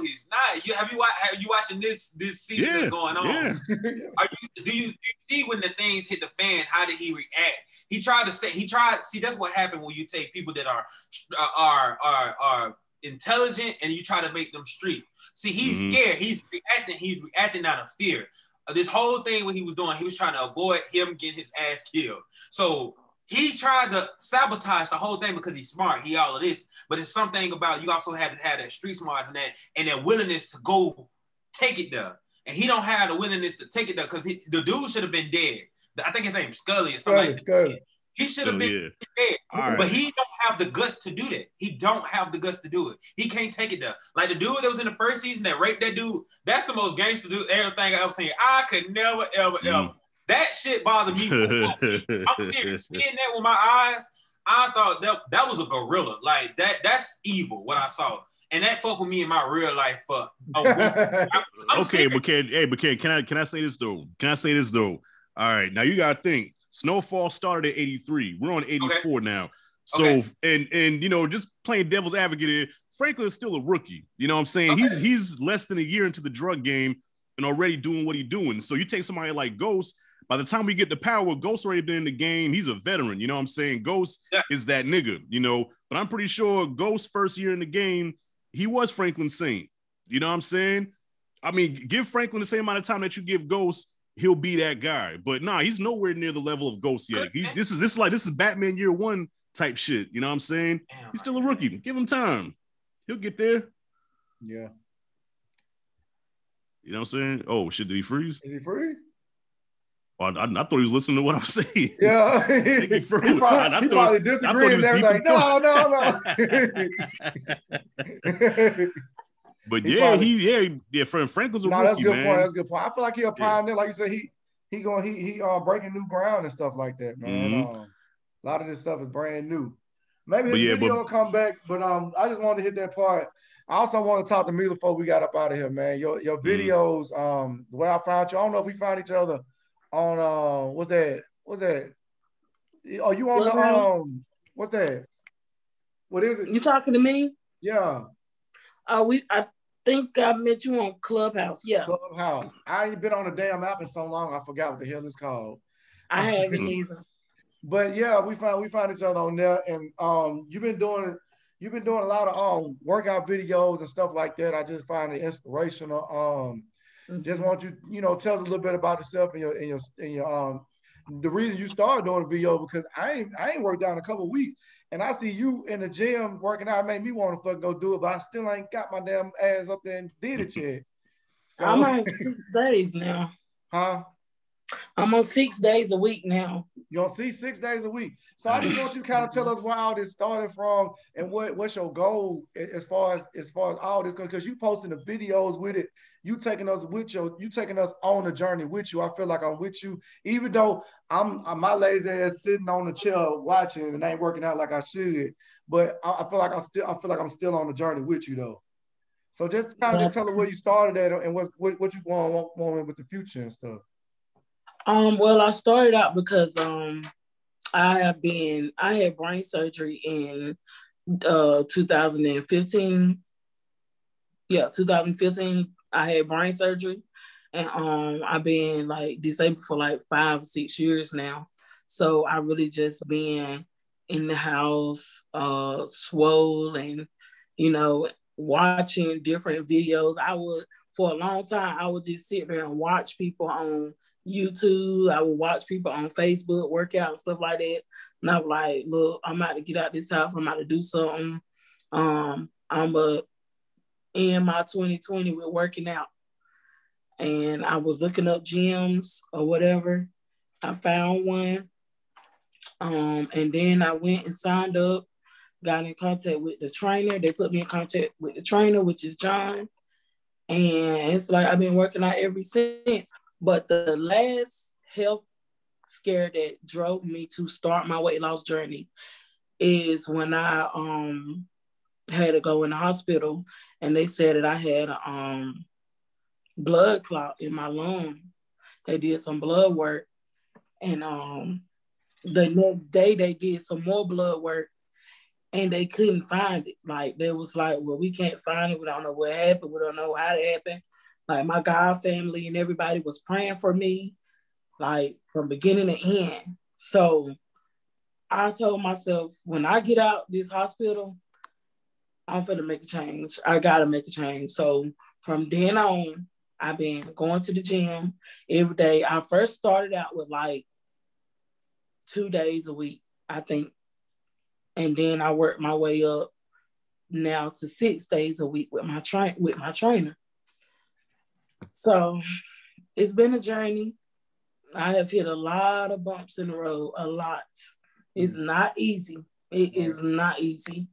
he's not. Have you watching this season that's going on? Yeah. Do you see when the things hit the fan? How did he react? He tried. See, that's what happened when you take people that are intelligent and you try to make them street. See, he's scared. He's reacting out of fear. This whole thing, what he was doing, he was trying to avoid him getting his ass killed. So he tried to sabotage the whole thing because he's smart. He all of this, but it's something about you also have to have that street smarts and that willingness to go take it there. And he don't have the willingness to take it there because the dude should have been dead. I think his name's Scully or something like that. He should have been dead, but he don't have the guts to do that. He don't have the guts to do it. He can't take it there. Like the dude that was in the first season that raped that dude, that's the most gangster dude everything I ever seen. I could never, ever. That shit bothered me. I'm serious. Seeing that with my eyes, I thought that was a gorilla. Like that's evil, what I saw. And that fucked with me in my real life for a week. Okay, but can I say this though? All right, now you gotta think. Snowfall started at 83. We're on 84 now. So, and you know, just playing devil's advocate here, Franklin is still a rookie. You know what I'm saying? He's less than a year into the drug game and already doing what he's doing. So you take somebody like Ghost, by the time we get to Power, Ghost already been in the game. He's a veteran. You know what I'm saying? Ghost is that nigga, you know, but I'm pretty sure Ghost's first year in the game, he was Franklin Saint. You know what I'm saying? I mean, give Franklin the same amount of time that you give Ghost, he'll be that guy. But nah, he's nowhere near the level of Ghost yet. This is Batman Year One type shit. You know what I'm saying? He's still a rookie. Give him time. He'll get there. Yeah. You know what I'm saying? Oh shit, did he freeze? Is he free? Oh, I thought he was listening to what I'm saying. Yeah. He probably disagreed and everything. No. But Franklin's a rookie, that's a good man. point. That's a good point. I feel like he's a pioneer. Like you said, he breaking new ground and stuff like that, man. Mm-hmm. A lot of this stuff is brand new. Maybe But his yeah, but video will come back, but I just wanted to hit that part. I also want to talk to Mila before we got up out of here, man. Your mm, videos, the way I found you, I don't know if we found each other on what's that? What's that? Oh, you on the Clubhouse. what's that? What is it? You talking to me? Yeah, I think I met you on Clubhouse. Yeah, Clubhouse. I ain't been on the damn app in so long, I forgot what the hell it's called. I haven't mm, either. But yeah, we found each other on there, and you've been doing a lot of workout videos and stuff like that. I just find it inspirational. Just Mhm. want tell us a little bit about yourself and your the reason you started doing a video because I ain't worked out in a couple of weeks, and I see you in the gym working out. It made me want to fucking go do it, but I still ain't got my damn ass up there and did it yet. I'm So, on 6 days now. huh? I'm on 6 days a week now. You don't see 6 days a week. So I just want nice. you to kind of tell us where all this started from and what's your goal as far as all this goes. Because you posting the videos with it, you taking us on the journey with you. I feel like I'm with you, even though I'm my lazy ass sitting on the chair watching and ain't working out like I should. But I feel like I'm still on the journey with you though. So just kind of just That's, tell us where you started at and what you want with the future and stuff. well, I started out because I had brain surgery in 2015. Yeah, 2015. I had brain surgery, and I've been like disabled for like 5 or 6 years now. So I really just been in the house, swole, and you know, watching different videos. I would for a long time I would just sit there and watch people on YouTube. I would watch people on Facebook work out and stuff like that. And I'm like, look, I'm about to get out this house. I'm about to do something. I'm a in my 2020 with working out. And I was looking up gyms or whatever. I found one. And then I went and signed up, got in contact with the trainer. They put me in contact with the trainer, which is John. And it's like I've been working out ever since. But the last health scare that drove me to start my weight loss journey is when I had to go in the hospital and they said that I had a blood clot in my lung. They did some blood work, and the next day they did some more blood work, and they couldn't find it. Like they was like, well, we can't find it. We don't know what happened. We don't know how it happened. Like my God family and everybody was praying for me, like from beginning to end. So I told myself, when I get out this hospital, I'm finna make a change. I gotta make a change. So from then on, I've been going to the gym every day. I first started out with like 2 days a week, I think. And then I worked my way up now to 6 days a week with my trainer. So it's been a journey. I have hit a lot of bumps in the road, a lot. It's not easy. It is not easy.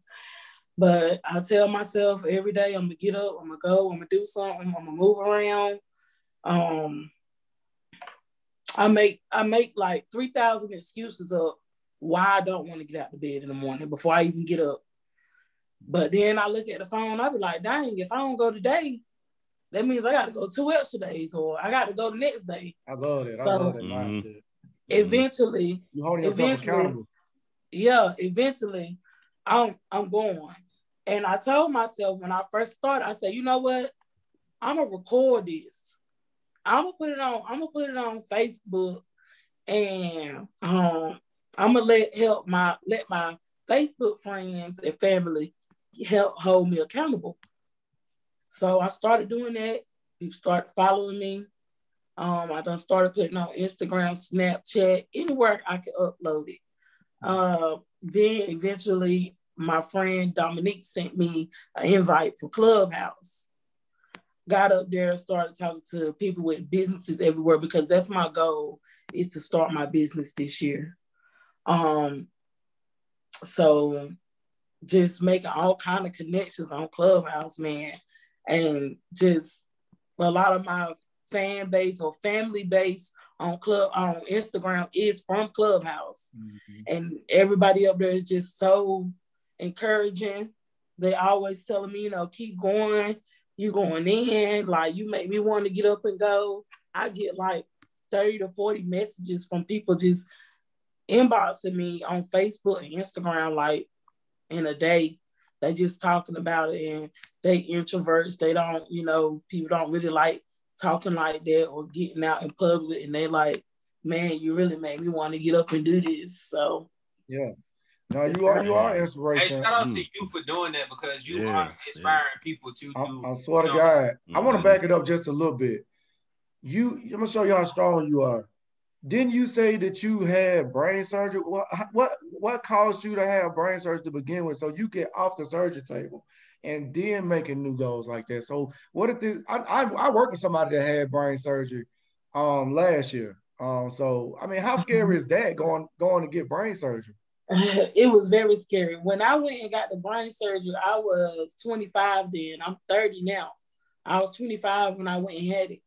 But I tell myself every day, I'm gonna get up, I'm gonna go, I'm gonna do something, I'm gonna move around. I make like 3,000 excuses of why I don't want to get out of bed in the morning before I even get up. But then I look at the phone, I be like, dang, if I don't go today, that means I got to go 2 extra days, or I got to go the next day. I love it. I So love that mindset. eventually, You holding yourself accountable. eventually, I'm going. And I told myself when I first started, I said, you know what? I'm gonna record this. I'm gonna put it on Facebook, and I'm gonna let my Facebook friends and family help hold me accountable. So I started doing that. People started following me. I done started putting on Instagram, Snapchat, anywhere I could upload it. Then eventually my friend Dominique sent me an invite for Clubhouse. Got up there, started talking to people with businesses everywhere, because that's my goal, is to start my business this year. So just making all kind of connections on Clubhouse, man. And just a lot of my fan base or family base on Instagram is from Clubhouse. And everybody up there is just so encouraging. They always telling me, keep going. You going in, like you make me want to get up and go. I get like 30 to 40 messages from people just inboxing me on Facebook and Instagram, like in a day. They just talking about it, and they introverts. They don't, people don't really like talking like that or getting out in public. And they like, man, you really made me want to get up and do this. So yeah. No, you are Hey, inspiration. shout out to you for doing that, because you are inspiring people to do. I swear to God, I want to back it up just a little bit. I'm gonna show you how strong you are. Didn't you say that you had brain surgery? What caused you to have brain surgery to begin with, so you get off the surgery table and then making new goals like that? So what if this? I worked with somebody that had brain surgery last year. So I mean, how scary is that going to get brain surgery? It was very scary. When I went and got the brain surgery, I was 25 then. I'm 30 now. I was 25 when I went and had it.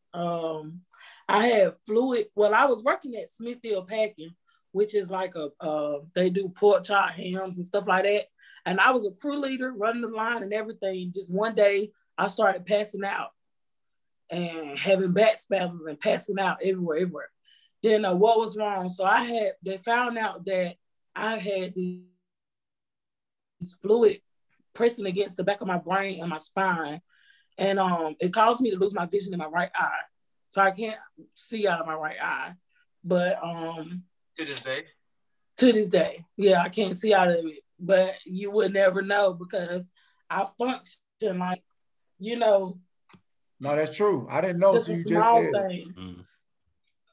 I had fluid. Well, I was working at Smithfield Packing, which is like they do pork chop, hams and stuff like that. And I was a crew leader running the line and everything. Just one day I started passing out and having back spasms and passing out everywhere. Didn't know what was wrong. So they found out that I had this fluid pressing against the back of my brain and my spine. And it caused me to lose my vision in my right eye. So I can't see out of my right eye. But to this day? To this day. Yeah, I can't see out of it. But you would never know, because I function like, No, that's true. I didn't know until you just said it.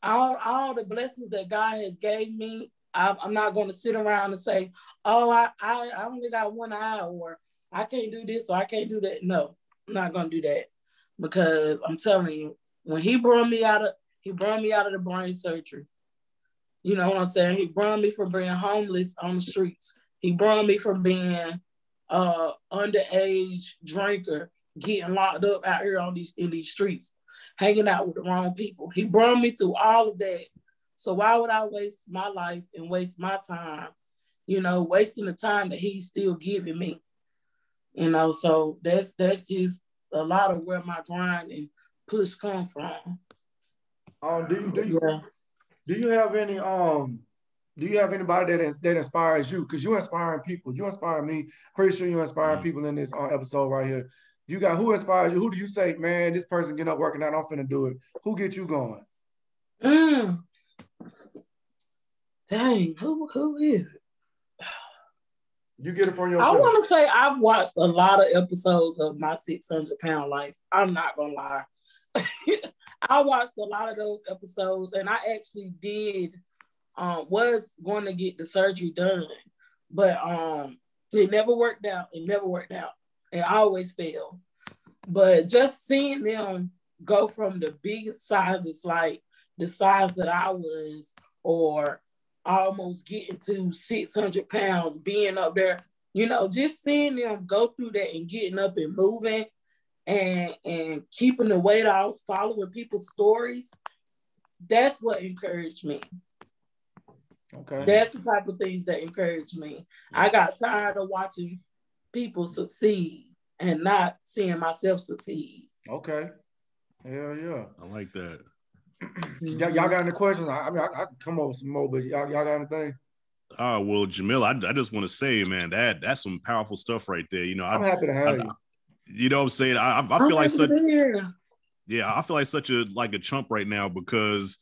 All the blessings that God has gave me, I'm not going to sit around and say, oh, I only got one eye, or I can't do this, or I can't do that. No, I'm not going to do that, because I'm telling you, when he brought me out of the brain surgery. You know what I'm saying? He brought me from being homeless on the streets. He brought me from being underage drinker, getting locked up out here in these streets, hanging out with the wrong people. He brought me through all of that. So why would I waste my life and waste my time, wasting the time that he's still giving me? So that's just a lot of where my grind and push come from. Do you have any do you have anybody that inspires you? Because you're inspiring people. You inspire me. Pretty sure you inspire people in this episode right here. You got, who inspires you? Who do you say, man, this person getting up working out, I'm finna do it? Who gets you going? Dang, who is it? You get it from yourself. I want to say I've watched a lot of episodes of My 600-Pound Life. I'm not gonna lie. I watched a lot of those episodes, and I actually was going to get the surgery done, but it never worked out. It always failed. But just seeing them go from the biggest sizes, like the size that I was, or almost getting to 600 pounds, being up there, just seeing them go through that and getting up and moving and keeping the weight off, following people's stories, that's what encouraged me. Okay. That's the type of things that encourage me. I got tired of watching people succeed and not seeing myself succeed. Okay. Hell yeah. I like that. Y'all got any questions? I mean, I can come up with some more, but y'all got anything? Well, Jamil, I just want to say, man, that's some powerful stuff right there. I'm happy to have you. You know what I'm saying? I feel like such. Yeah, I feel like such a chump right now, because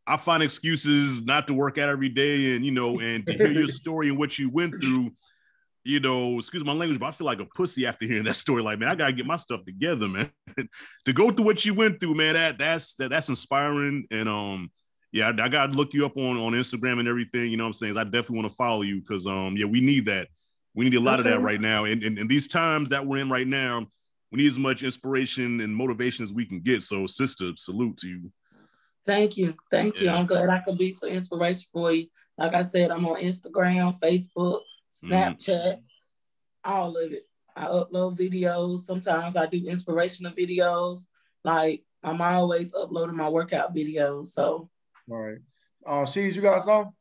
I find excuses not to work out every day, and and to hear your story and what you went through. Excuse my language, but I feel like a pussy after hearing that story. Like, man, I gotta get my stuff together, man. To go through what you went through, man, that's inspiring. And yeah, I gotta look you up on Instagram and everything. You know what I'm saying? I definitely want to follow you, because yeah, we need that. We need a lot of that right now. And these times that we're in right now, we need as much inspiration and motivation as we can get. So, sister, salute to you. Thank you. I'm glad I could be some inspiration for you. Like I said, I'm on Instagram, Facebook, Snapchat, all of it. I upload videos. Sometimes I do inspirational videos. Like, I'm always uploading my workout videos. So All right. Shees, you got something?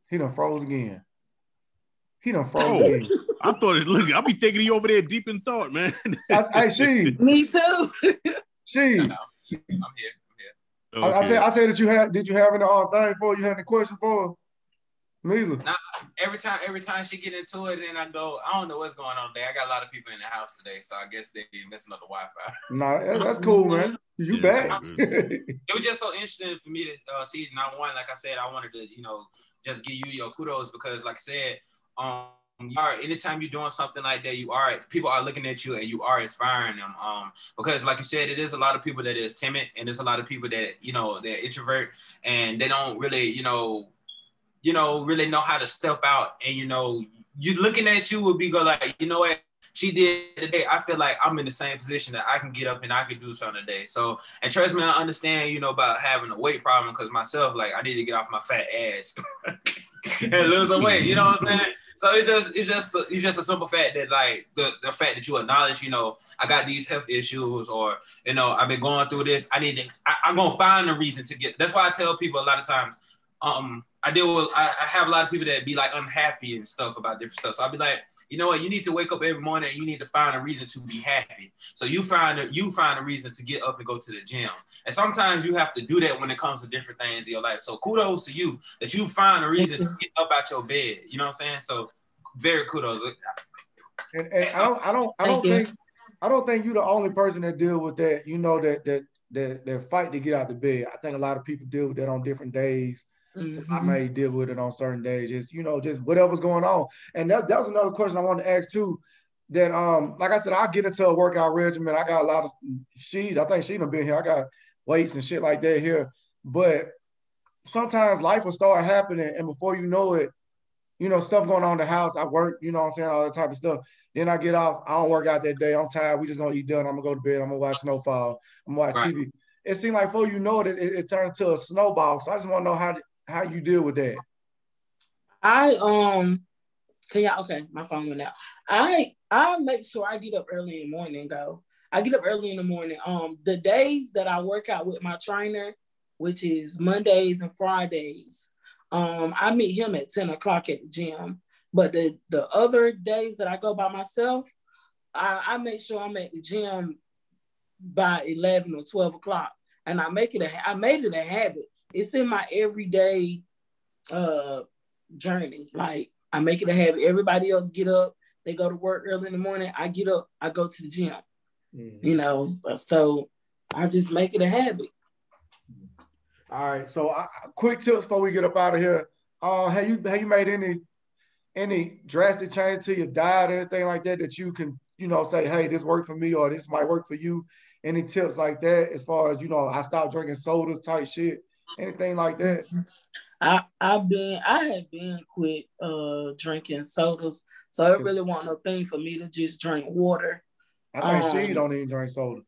He done froze again. Oh, I thought it. Look, I'll be taking you over there deep in thought, man. Hey, Shees. Me too. Shees. No, I'm here. Okay. I said that you had. Did you have any thing for? You had any question for Mila? Nah, every time she get into it, then I go, I don't know what's going on today. I got a lot of people in the house today, so I guess they be messing up the Wi-Fi. Nah, that's cool, man. You back? It was just so interesting for me to see. Not one, like I said, I wanted to, just give you your kudos because, like I said, anytime you're doing something like that, people are looking at you and you are inspiring them. Because like you said, it is a lot of people that is timid, and there's a lot of people that they're introvert and they don't really really know how to step out. And you looking at you would be go like, you know what she did today. I feel like I'm in the same position that I can get up and I can do something today. So, and trust me, I understand about having a weight problem because myself, like I need to get off my fat ass and lose some weight. You know what I'm saying? So it's just a simple fact that like the fact that you acknowledge, I got these health issues, or I've been going through this. I'm gonna find a reason to get. That's why I tell people a lot of times. I have a lot of people that be like unhappy and stuff about different stuff. So I'll be like, you know what? You need to wake up every morning and you need to find a reason to be happy. So you find a reason to get up and go to the gym. And sometimes you have to do that when it comes to different things in your life. So kudos to you that you find a reason to get up out your bed. You know what I'm saying? So very kudos. And I don't think you're the only person that deal with that. That fight to get out of bed. I think a lot of people deal with that on different days. Mm-hmm. I may deal with it on certain days, just whatever's going on. And that was another question I wanted to ask too. That like I said, I get into a workout regimen. I got a lot of I think she done been here. I got weights and shit like that here. But sometimes life will start happening, and before you know it, stuff going on in the house. I work, what I'm saying, all that type of stuff. Then I get off. I don't work out that day. I'm tired. We just gonna eat dinner. I'm gonna go to bed. I'm gonna watch Snowfall. I'm gonna watch TV. It seemed like before you know it, it turned into a snowball. So I just want to know how you deal with that. Okay, my phone went out. I make sure I get up early in the morning and go. I get up early in the morning. The days that I work out with my trainer, which is Mondays and Fridays, I meet him at 10 o'clock at the gym. But the other days that I go by myself, I make sure I'm at the gym by 11 or 12 o'clock. And I made it a habit. It's in my everyday journey. Like I make it a habit. Everybody else get up, they go to work early in the morning. I get up, I go to the gym. Mm-hmm. So I just make it a habit. All right. So quick tips before we get up out of here. Have you made any drastic change to your diet or anything like that you can, say, hey, this worked for me or this might work for you? Any tips like that as far as, I stopped drinking sodas type shit, anything like that? I have been quit drinking sodas. So it really wasn't no thing for me to just drink water. I think she don't even drink sodas.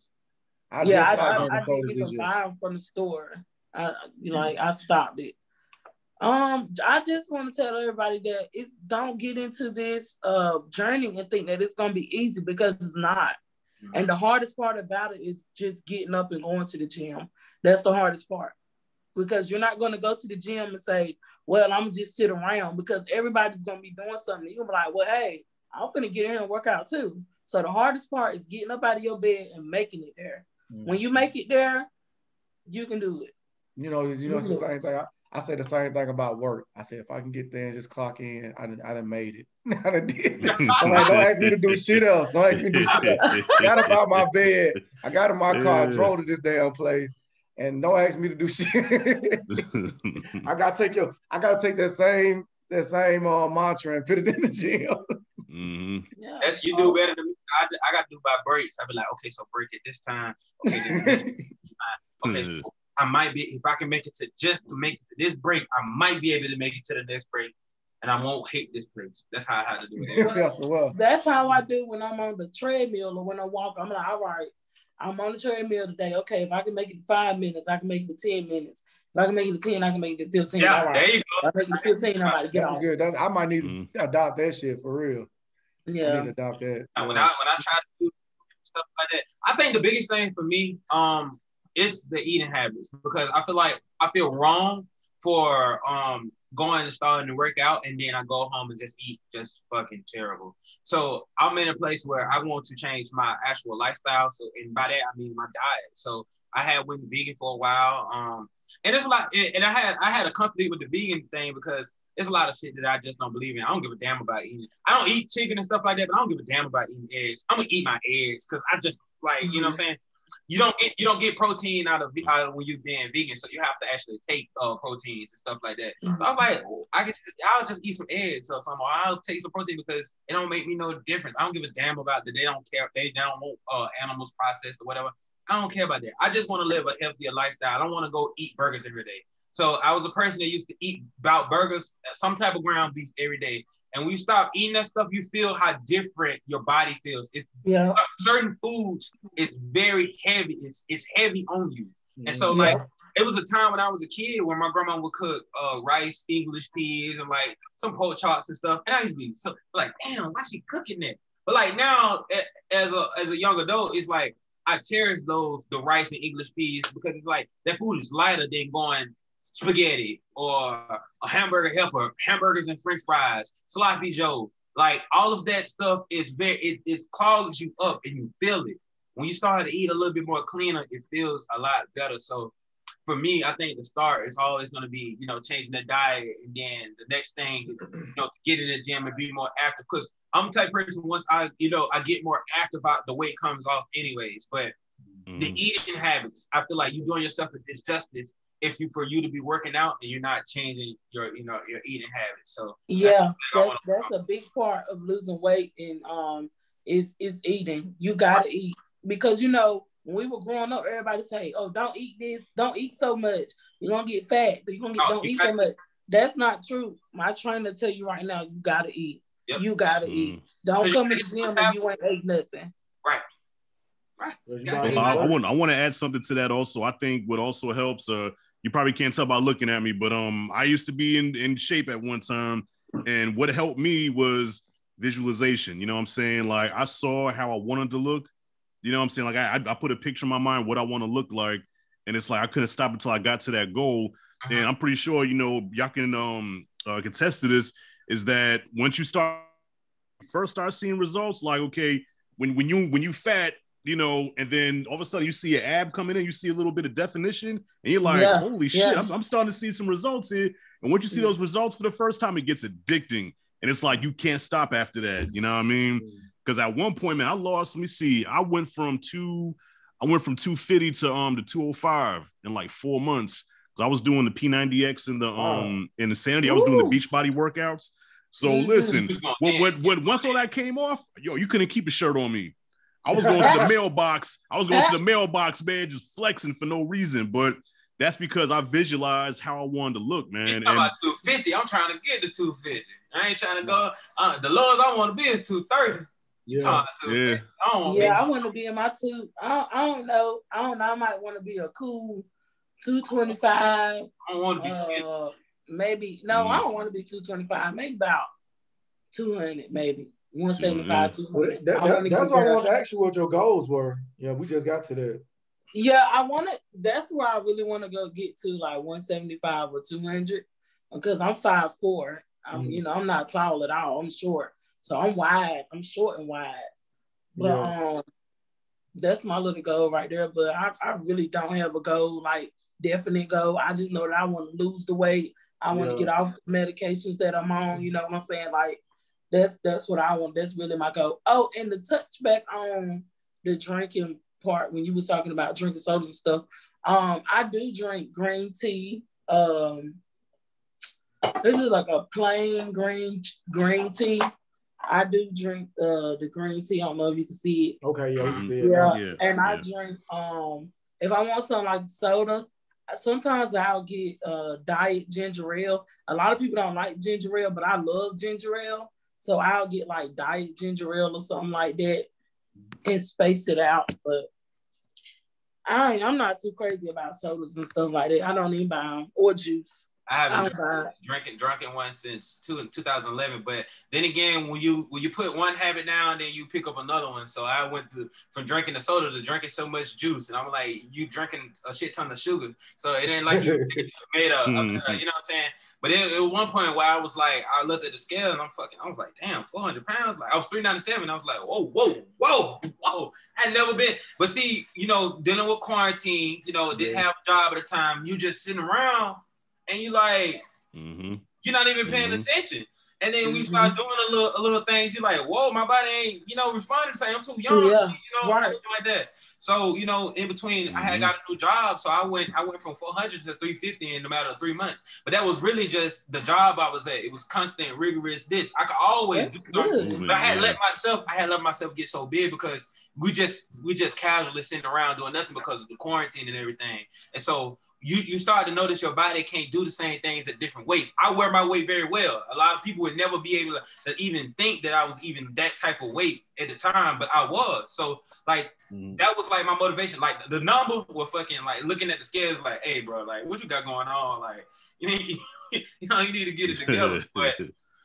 I didn't even buy them from the store. I stopped it. I just want to tell everybody that don't get into this journey and think that it's gonna be easy, because it's not. Mm-hmm. And the hardest part about it is just getting up and going to the gym. That's the hardest part, because you're not going to go to the gym and say, well, I'm just sit around, because everybody's going to be doing something. You're going to be like, well, hey, I'm finna get in and work out too. So the hardest part is getting up out of your bed and making it there. Mm-hmm. When you make it there, you can do it. It's the same thing. I say the same thing about work. I say, if I can get there and just clock in, I done made it. I done did. Don't ask me to do shit else. Don't ask me to do shit else. I got up out my bed. I got in my car, drove to this damn place, and don't ask me to do shit. I gotta take that same mantra and put it in the gym. Mm-hmm. Yeah. You do better than me. I got to do by breaks. I be like, okay, so break it this time. Okay, then this time. Okay, so I might be, if I can make it to this break, I might be able to make it to the next break, and I won't hate this place. That's how I had to do it. That's how I do when I'm on the treadmill or when I walk. I'm like, all right, I'm on the treadmill today. Okay, if I can make it to 5 minutes, I can make it to 10 minutes. If I can make it to 10, I can make it to 15. Yeah, all right. There you go. If I make it to 15, I'm about to get off. Good. I might need to adopt that shit for real. Yeah. I need to adopt that. When I try to do stuff like that, I think the biggest thing for me, it's the eating habits, because I feel wrong for going and starting to work out, and then I go home and just eat just fucking terrible. So I'm in a place where I want to change my actual lifestyle. So, and by that I mean my diet. So I had went vegan for a while. And it's a lot, and I had accompanied with the vegan thing because it's a lot of shit that I just don't believe in. I don't give a damn about eating. I don't eat chicken and stuff like that, but I don't give a damn about eating eggs. I'm gonna eat my eggs because I just like, you know what I'm saying? You don't get protein out of when you're being vegan, so you have to actually take proteins and stuff like that. So I was like, I'll just eat some eggs or something. Or I'll take some protein because it don't make me no difference. I don't give a damn about that. They don't care. They don't want animals processed or whatever. I don't care about that. I just want to live a healthier lifestyle. I don't want to go eat burgers every day. So I was a person that used to eat about burgers, some type of ground beef every day. And when you stop eating that stuff, you feel how different your body feels. Certain foods is very heavy. It's heavy on you. And so like it was a time when I was a kid when my grandma would cook rice, English peas, and like some pork chops and stuff. And I used to be so like, damn, why she cooking that? But like now, as a young adult, it's like I cherish the rice and English peas because it's like that food is lighter than going spaghetti or a hamburgers and French fries, sloppy Joe. Like all of that stuff is it clogs you up and you feel it. When you start to eat a little bit more cleaner, it feels a lot better. So for me, I think the start is always going to be, changing the diet. And then the next thing is, to get in the gym and be more active. Because I'm the type of person, once I get more active, the weight comes off anyways. But the eating habits, I feel like you're doing yourself a disjustice for you to be working out and you're not changing your eating habits. So that's a big part of losing weight, and is eating. You gotta eat because when we were growing up, everybody say, "Oh, don't eat this, don't eat so much. You're gonna get fat. Don't eat so much." That's not true. My trainer tell you right now, you gotta eat. Yep. You gotta eat. Don't come to the gym if you ain't ate nothing. Right. I want to add something to that also. I think what also helps, you probably can't tell by looking at me, but I used to be in shape at one time, and what helped me was visualization. You know what I'm saying? Like I saw how I wanted to look. You know what I'm saying? Like I put a picture in my mind what I want to look like, and it's like I couldn't stop until I got to that goal. And I'm pretty sure y'all can contest to this. Is that once you first start seeing results, like okay, when you fat, and then all of a sudden you see an ab coming in, you see a little bit of definition, and you're like, holy shit, I'm starting to see some results here. And once you see those results for the first time, it gets addicting, and it's like you can't stop after that. You know what I mean? Because at one point, man, I lost. Let me see. I went from 250 to 205 in like 4 months. Because I was doing the P90X and the Insanity. I was doing the Beachbody workouts. So listen, when once all that came off, you couldn't keep a shirt on me. I was going to the mailbox. Man, just flexing for no reason. But that's because I visualized how I wanted to look, man. And about 250. I'm trying to get to 250. I ain't trying to go. The lowest I want to be is 230. I want to be in my two. I don't know. I might want to be a cool 225. I don't want to be skinny. Maybe no. I don't want to be 225. Maybe about 200. Maybe 175, 200. That's why I wanted to ask you what your goals were. Yeah, we just got to that. Yeah, I want to. That's where I really want to go get to, like 175 or 200, because I'm 5'4". I'm not tall at all. I'm short, so I'm wide. I'm short and wide. But that's my little goal right there. But I really don't have a goal, like definite goal. I just know that I want to lose the weight. I want to get off the medications that I'm on. You know what I'm saying? Like that's what I want. That's really my goal. Oh, and to touch back on the drinking part when you was talking about drinking sodas and stuff. I do drink green tea. This is like a plain green tea. I do drink the green tea. I don't know if you can see it. Okay, yeah, you can see it. Yeah. And I drink if I want something like soda, sometimes I'll get diet ginger ale. A lot of people don't like ginger ale, but I love ginger ale. So I'll get like diet ginger ale or something like that and space it out. But I'm not too crazy about sodas and stuff like that. I don't even buy them or juice. I haven't drinking one since 2011. But then again, when you put one habit down, then you pick up another one. So I went from drinking the soda to drinking so much juice, and I'm like, you drinking a shit ton of sugar. So it ain't like you made a you know what I'm saying? But it was one point where I was like, I looked at the scale and I was like, damn, 400 pounds. Like I was 397. I was like, whoa. I had never been. But see, you know, dealing with quarantine, you know, didn't have a job at the time. You just sitting around and you like, you're not even paying attention. And then we start doing a little things. You're like, whoa, my body ain't, you know, responding. Saying I'm too young, you know, right. Something like that. So, you know, in between, I had got a new job, so I went from 400 to 350 in a matter of 3 months. But that was really just the job I was at. It was constant, rigorous. I could always do something, but I had let myself get so big because we just casually sitting around doing nothing because of the quarantine and everything. And so you start to notice your body can't do the same things at different weights. I wear my weight very well. A lot of people would never be able to even think that I was even that type of weight at the time, but I was. So like that was like my motivation. Like the number was fucking like looking at the scales like, hey bro, like what you got going on? Like you know you need to get it together. But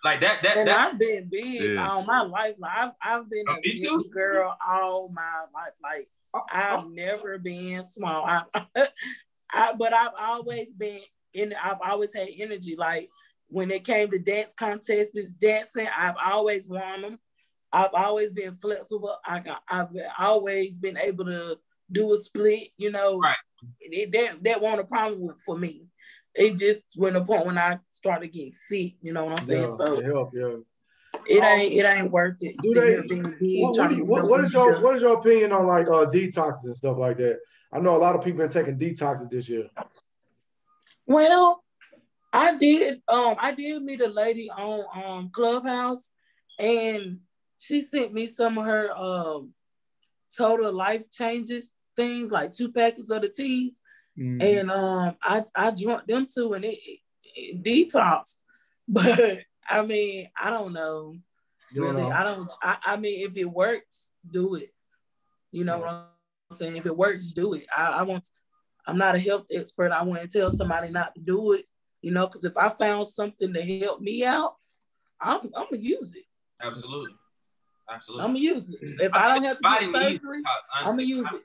like that I've been big all my life. Like I've been a big girl all my life. Like I've never been small. But I've always been I've always had energy. Like when it came to dance contests, dancing, I've always won them. I've always been flexible. I've always been able to do a split, you know. Right. That wasn't a problem for me. It just went a point when I started getting sick, you know what I'm saying? So it ain't worth it. What is your opinion on like detoxes and stuff like that? I know a lot of people been taking detoxes this year. Well, I did meet a lady on Clubhouse, and she sent me some of her total life changes things, like 2 packets of the teas. And I drank them too, and it detoxed. But I mean, I don't know. Really, I mean, if it works, do it. You know what I'm saying? If it works, do it. I'm not a health expert. I wouldn't tell somebody not to do it, you know, because if I found something to help me out, I'm gonna use it. Absolutely. I'm gonna use it. If I don't have to get surgery, I'm gonna use it.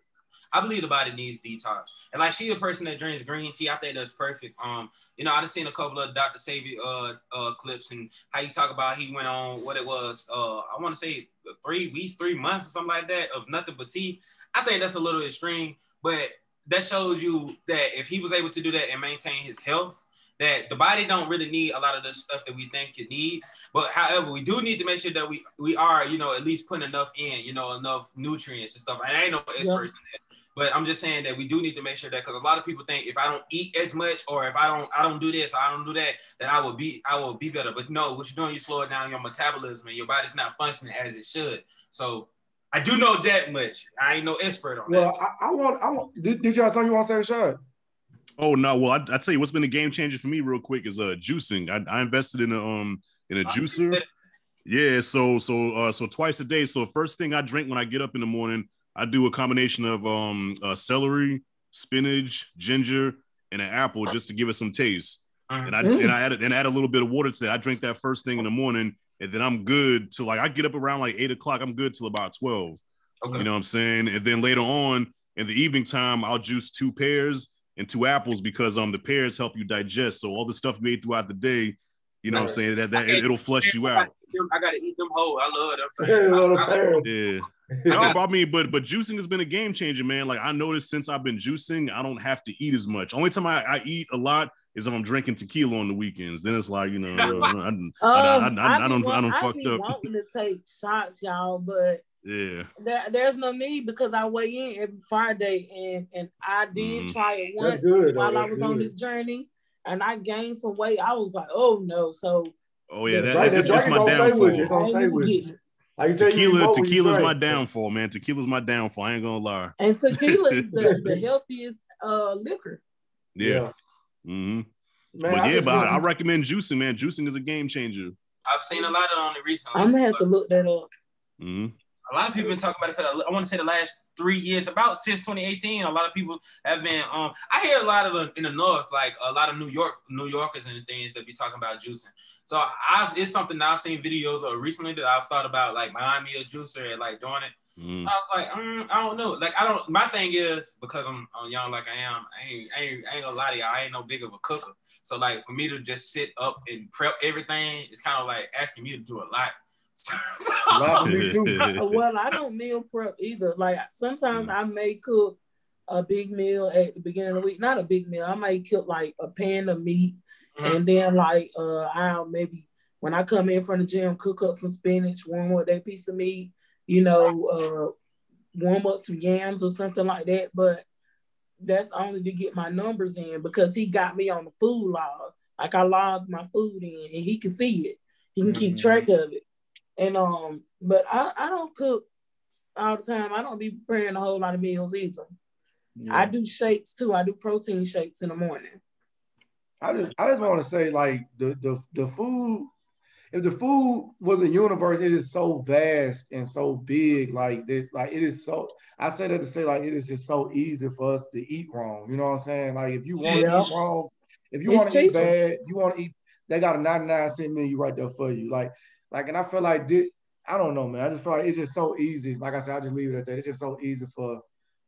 I believe the body needs detox. And like she a person that drinks green tea, I think that's perfect. You know, I just seen a couple of Dr. Sabi clips and how he talk about he went on what it was, I want to say 3 weeks, 3 months or something like that of nothing but tea. I think that's a little extreme, but that shows you that if he was able to do that and maintain his health, that the body don't really need a lot of the stuff that we think it needs. But however, we do need to make sure that we are, you know, at least putting enough in, you know, enough nutrients and stuff. And I ain't no expert in that. But I'm just saying that we do need to make sure that, because a lot of people think if I don't eat as much, or if I don't do this, or I don't do that, that I will be better. But no, what you're doing, you slow down your metabolism, and your body's not functioning as it should. So I do know that much. I ain't no expert on that. Well, I want. Did you have something you want to say, Shad? Oh no! Well, I tell you what's been a game changer for me, real quick, is juicing. I invested in a juicer. Yeah, so twice a day. So first thing I drink when I get up in the morning, I do a combination of celery, spinach, ginger, and an apple just to give it some taste. And I add a little bit of water to that. I drink that first thing in the morning, and then I'm good till like I get up around like 8 o'clock. I'm good till about 12. Okay. You know what I'm saying? And then later on in the evening time, I'll juice 2 pears and 2 apples because the pears help you digest. So all the stuff made throughout the day, you know what I'm saying, that it'll flush you out. I gotta eat them whole. I love them. Yeah. No, but I mean, but juicing has been a game changer, man. Like I noticed since I've been juicing, I don't have to eat as much. Only time I eat a lot is if I'm drinking tequila on the weekends. Then it's like, you know, I don't fucked up. Wanting to take shots, y'all, but yeah, there's no need because I weigh in every Friday, and I did try it once while I was on this journey, and I gained some weight. I was like, oh no, so. Oh yeah, that's my downfall. Like tequila's my downfall, man. Tequila's my downfall. I ain't gonna lie. And tequila is the healthiest liquor. Yeah. Mm-hmm. Man, but I recommend juicing, man. Juicing is a game changer. I've seen a lot on it recently. I'm gonna have to look that up. Mm-hmm. a lot of people been talking about it for I want to say the last 3 years, about since 2018. A lot of people have been. I hear a lot of in the north, like a lot of New Yorkers and things that be talking about juicing. So it's something that I've seen videos of recently that I've thought about, like buying me a juicer and like doing it. I was like, I don't know. Like, I don't. My thing is, because I'm young, like I am. I ain't gonna lie to y'all. I ain't no big of a cooker. So like, for me to just sit up and prep everything, it's kind of like asking me to do a lot. Me too. Well, I don't meal prep either. Like sometimes I may cook a big meal at the beginning of the week. Not a big meal. I might cook like a pan of meat, and then like I'll maybe when I come in from the gym, cook up some spinach, warm up that piece of meat. You know, warm up some yams or something like that. But that's only to get my numbers in because he got me on the food log. Like I logged my food in, and he can see it. He can keep track of it. And but I don't cook all the time. I don't be preparing a whole lot of meals either. Yeah. I do shakes too. I do protein shakes in the morning. I just want to say, like, the food, if the food was a universe, it is so vast and so big. Like this, like it is so. I say that to say, like, it is just so easy for us to eat wrong. You know what I'm saying? Like, if you want to eat wrong, if you want to eat bad, you want to eat. They got a 99-cent menu right there for you. Like, and I feel like this. I don't know, man. I just feel like it's just so easy. Like I said, I just leave it at that. It's just so easy for,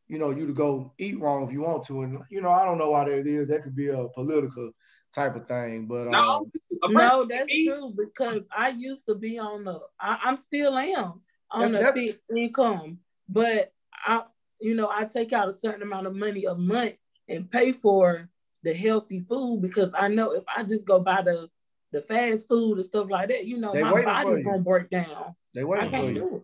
you know, you to go eat wrong if you want to. And, you know, I don't know why that is. That could be a political type of thing. But no, that's true because I used to be on I'm still am on a fixed income. But I take out a certain amount of money a month and pay for the healthy food because I know if I just go buy the fast food and stuff like that, you know, my body's gonna break down. They waiting for you. Do it.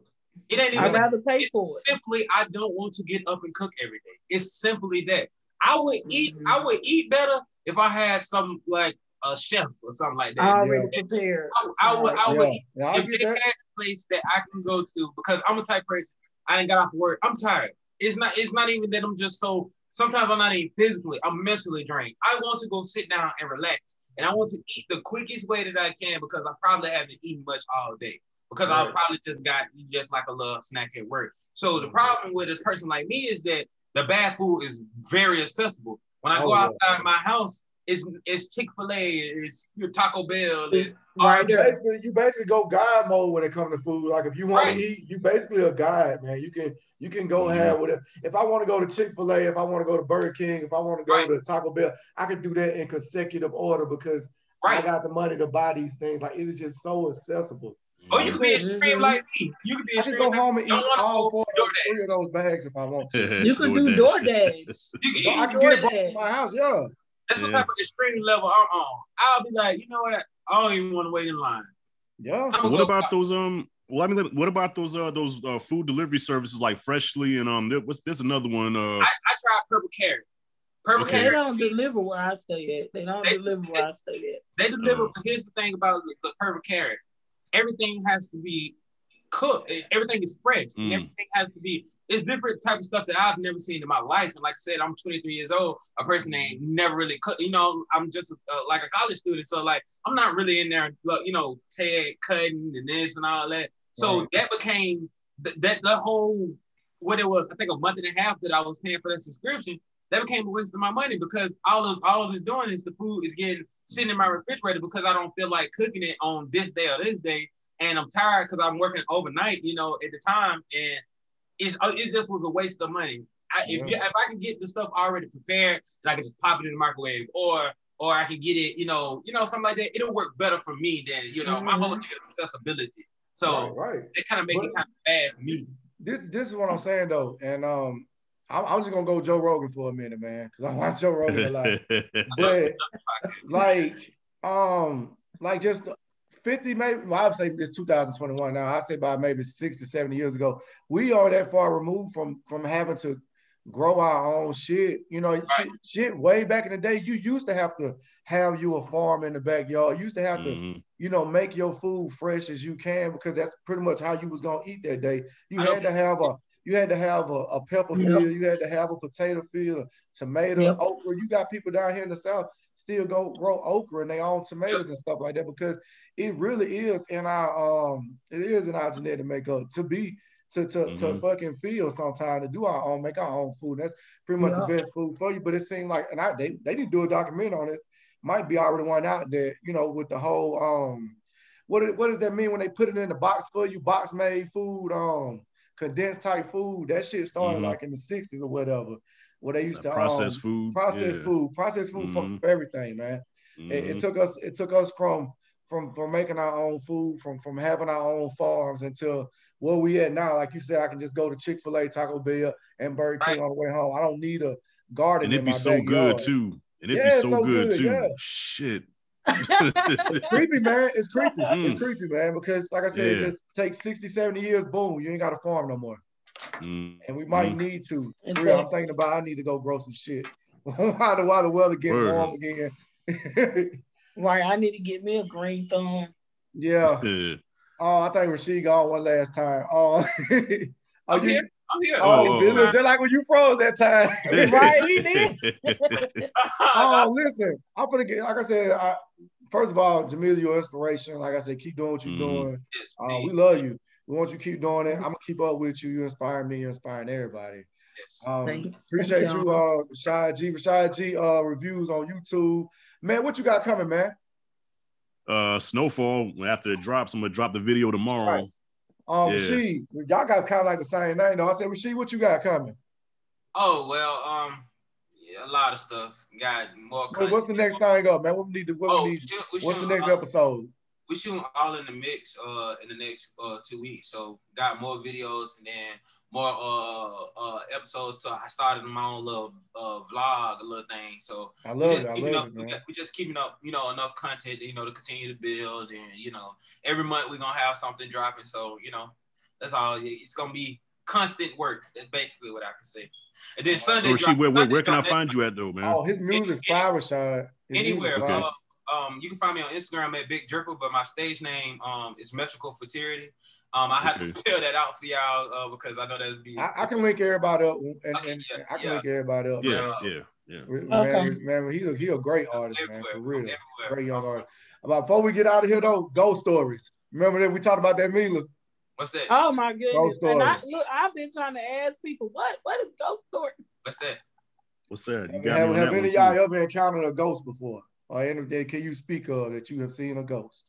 It ain't even. I'd rather pay for it. Simply, I don't want to get up and cook every day. It's simply that I would eat better if I had some like a chef or something like that. Already prepared. I would eat. If they had a place that I can go to because I'm a type person. I ain't got off work. I'm tired. It's not even that I'm just so. Sometimes I'm not even physically. I'm mentally drained. I want to go sit down and relax. And I want to eat the quickest way that I can because I probably haven't eaten much all day. Because I probably just like a little snack at work. So the problem with a person like me is that the bad food is very accessible. When I go outside my house, it's Chick-fil-A, it's your Taco Bell. It's you basically go guide mode when it comes to food. Like if you want to eat, you basically a guide, man. You can go have whatever. If I want to go to Chick-fil-A, if I want to go to Burger King, if I want to go to Taco Bell, I can do that in consecutive order because I got the money to buy these things. Like it is just so accessible. Oh, you can be extreme like me. You can be extreme. I can go home and eat all 3 of those bags if I want to. You can do DoorDash. I can get it back to my house, That's what type of extreme level I'm on. I'll be like, you know what? I don't even want to wait in line. Yeah. What about those Well, I mean, what about those food delivery services like Freshly and there's another one. I tried Purple Carrot. They don't deliver where I stay at. They deliver where I stay at. They deliver. Here's the thing about the Purple Carrot. Everything has to be cooked. Everything is fresh. Everything has to be. It's different type of stuff that I've never seen in my life. And like I said, I'm 23 years old. A person ain't never really cooked. You know, I'm just like a college student. So like, I'm not really in there, you know, cutting and this and all that. So that became that whole, what it was, I think a month and a half that I was paying for that subscription, that became a waste of my money because all of it's doing is the food is sitting in my refrigerator because I don't feel like cooking it on this day or this day. And I'm tired because I'm working overnight, you know, at the time. And it just was a waste of money. If I can get the stuff already prepared, and I can just pop it in the microwave or I can get it, you know, something like that, it'll work better for me than, you know, my whole thing is accessibility. So it kind of make it kind of bad for me. This is what I'm saying though, and I'm just gonna go Joe Rogan for a minute, man, because I watch Joe Rogan a lot. But like just 50, maybe, well, I'd say it's 2021 now. I say by maybe 60, 70 years ago, we are that far removed from having to grow our own shit. You know, shit way back in the day, you used to have to have you a farm in the backyard. You used to have to, you know, make your food fresh as you can because that's pretty much how you was gonna eat that day. You had to have a pepper field, you had to have a potato field, tomato, okra. You got people down here in the South still go grow okra and they own tomatoes and stuff like that because it really is in our genetic makeup to be to fucking feel sometimes, to do our own, make our own food. That's pretty much the best food for you. But it seemed like, and they need to do a documentary on it. Might be already one out there, you know, with the whole what does that mean when they put it in the box for you, box made food, condensed type food? That shit started like in the 60s or whatever, where they used to process food for everything, man. It took us from making our own food, from having our own farms, until where we at now. Like you said, I can just go to Chick-fil-A, Taco Bell, and Burger King on the way home. I don't need a garden in my backyard. And it'd be so good too. And it'd be so good too. Yeah. Shit. It's creepy, man. It's creepy. It's creepy, man, because like I said, it just takes 60, 70 years, boom, you ain't got a farm no more. And we might need to. Exactly. I'm thinking about I need to go grow some shit. While the weather getting warm again. Right, I need to get me a green thumb. Yeah. Oh, I think Rasheed gone one last time. Oh, I'm here. Oh, just like when you froze that time. Right, we did. Oh, listen, I'm gonna get, like I said, first of all, Jamila, your inspiration. Like I said, keep doing what you're doing. We love you. We want you to keep doing it. I'm gonna keep up with you. You inspire me. You're inspiring everybody. Appreciate you, Rashad G. Reviews on YouTube. Man, what you got coming, man? Snowfall. After it drops, I'm gonna drop the video tomorrow. Right. Rasheed, y'all got kind of like the same name, though. I said, Rasheed, what you got coming? Oh, well, a lot of stuff. Got more content. What's the next thing up, man? What's the next episode? We shooting all in the mix in the next 2 weeks. So got more videos and then more episodes. So I started my own little vlog, a little thing. So I love it, man. We just keeping up, enough content, to continue to build, and every month we're gonna have something dropping. So that's all. It's gonna be constant work. That's basically what I can say. And then Sunday. So where can I find you at though, man? Oh, his music fire, Rashad. Anywhere. Okay. You can find me on Instagram at Big Jerper, but my stage name is Metrical Fertility. I have to fill that out for y'all because I know that'd be. I can link everybody up, and I can link everybody up. Yeah. Man, he a great artist, man, for real. Great young artist. Before we get out of here though, ghost stories. Remember that we talked about that Mila. What's that? Oh my goodness! And I've been trying to ask people what is ghost story? What's that? What's that? You have any of y'all ever encountered a ghost before? Or can you speak of that you have seen a ghost?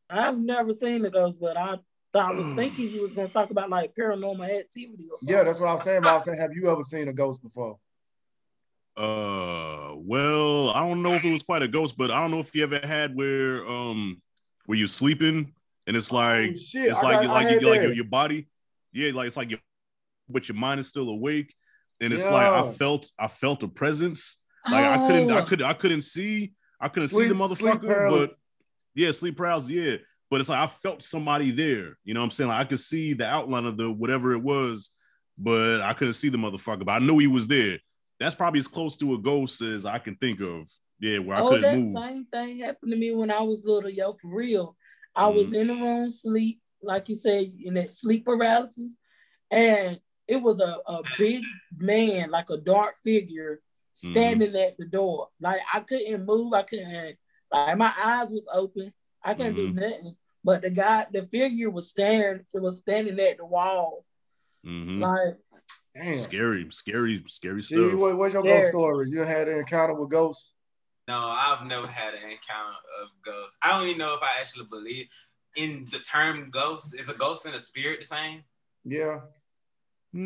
I've never seen a ghost, but I was thinking you was gonna talk about like paranormal activity or something. Yeah, that's what I was saying. But I was saying, have you ever seen a ghost before? Well, I don't know if it was quite a ghost, but I don't know if you ever had where you're sleeping and it's like your body, like it's like but your mind is still awake, and it's like I felt a presence. Like I couldn't see the motherfucker, but sleep paralysis, but it's like I felt somebody there. You know what I'm saying? Like I could see the outline of the whatever it was, but I couldn't see the motherfucker, but I knew he was there. That's probably as close to a ghost as I can think of. Yeah, where I couldn't move. That same thing happened to me when I was little, yo, for real. I was in the room, sleep, like you said, in that sleep paralysis, and it was a big man, like a dark figure, standing at the door. Like I couldn't move. I couldn't, like my eyes was open. I couldn't do nothing. But the figure was standing at the wall. Like, damn. Scary stuff. What's your ghost story? You had an encounter with ghosts? No, I've never had an encounter of ghosts. I don't even know if I actually believe in the term ghost. Is a ghost and a spirit the same? Yeah. I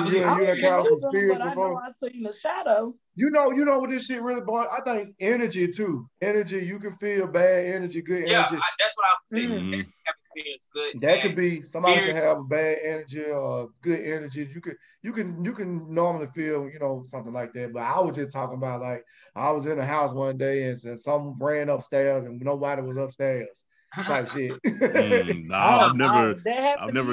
believe you encountered some spirits before. I know I seen a shadow. You know what this shit really boy. I think energy too. Energy, you can feel bad energy, good energy. Yeah, that's what I was saying. Good. That could be somebody can have a bad energy or good energy. You can normally feel something like that. But I was just talking about like I was in the house one day and someone ran upstairs and nobody was upstairs. Type shit. I've never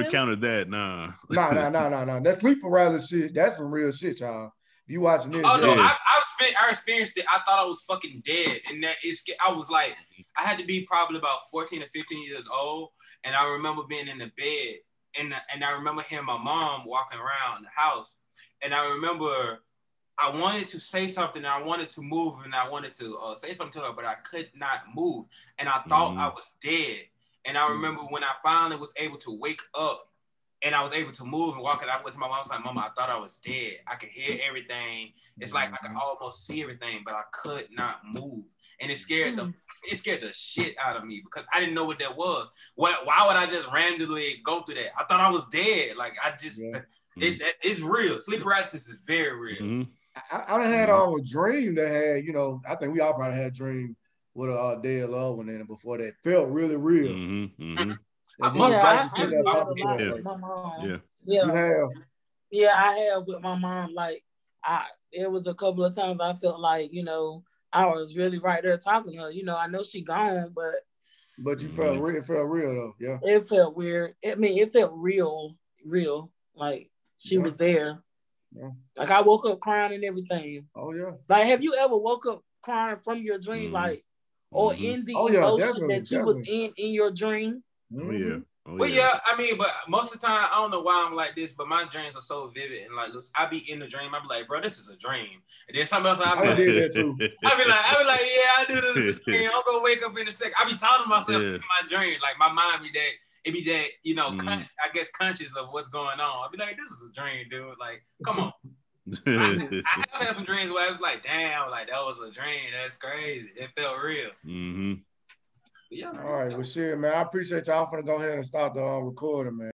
encountered that. Nah. No. That sleep paralysis shit. That's some real shit, y'all. You watching this? Oh no, I experienced it. I thought I was fucking dead, and I was like, I had to be probably about 14 or 15 years old, and I remember being in the bed, and I remember hearing my mom walking around the house, and I remember I wanted to say something, I wanted to move, and I wanted to say something to her, but I could not move, and I thought I was dead, And I remember when I finally was able to wake up and I was able to move and walk, and I went to my mom. I was like, "Mama, I thought I was dead. I could hear everything. It's like I could almost see everything, but I could not move." And it scared the shit out of me because I didn't know what that was. Why would I just randomly go through that? I thought I was dead. Like I just, it's real. Sleep paralysis is very real. I done had a dream that had, you know, I think we all probably had a dream with a dead loved one in it before that. Felt really real. I had a lot with my mom. Yeah, I have with my mom. Like, it was a couple of times I felt like, you know, I was really right there talking to her. You know, I know she gone, but you felt real. It felt real though. Yeah. It felt weird. I mean, it felt real. Like she was there. Yeah. Like I woke up crying and everything. Oh yeah. Like, have you ever woke up crying from your dream, like, or in the emotion that you was in your dream? Oh yeah. Well, yeah, I mean, but most of the time, I don't know why I'm like this, but my dreams are so vivid and like, look, I be in the dream, I be like, bro, this is a dream, and then something else, I be like, yeah, I do this is a dream. I'm gonna wake up in a second. I be talking to myself in my dream, like my mind be that, it be that, you know, I guess conscious of what's going on. I be like, this is a dream, dude. Like, come on. I have had some dreams where I was like, damn, like that was a dream. That's crazy. It felt real. Yeah. All right, well, shit, man. I appreciate y'all. I'm gonna go ahead and start the recording, man.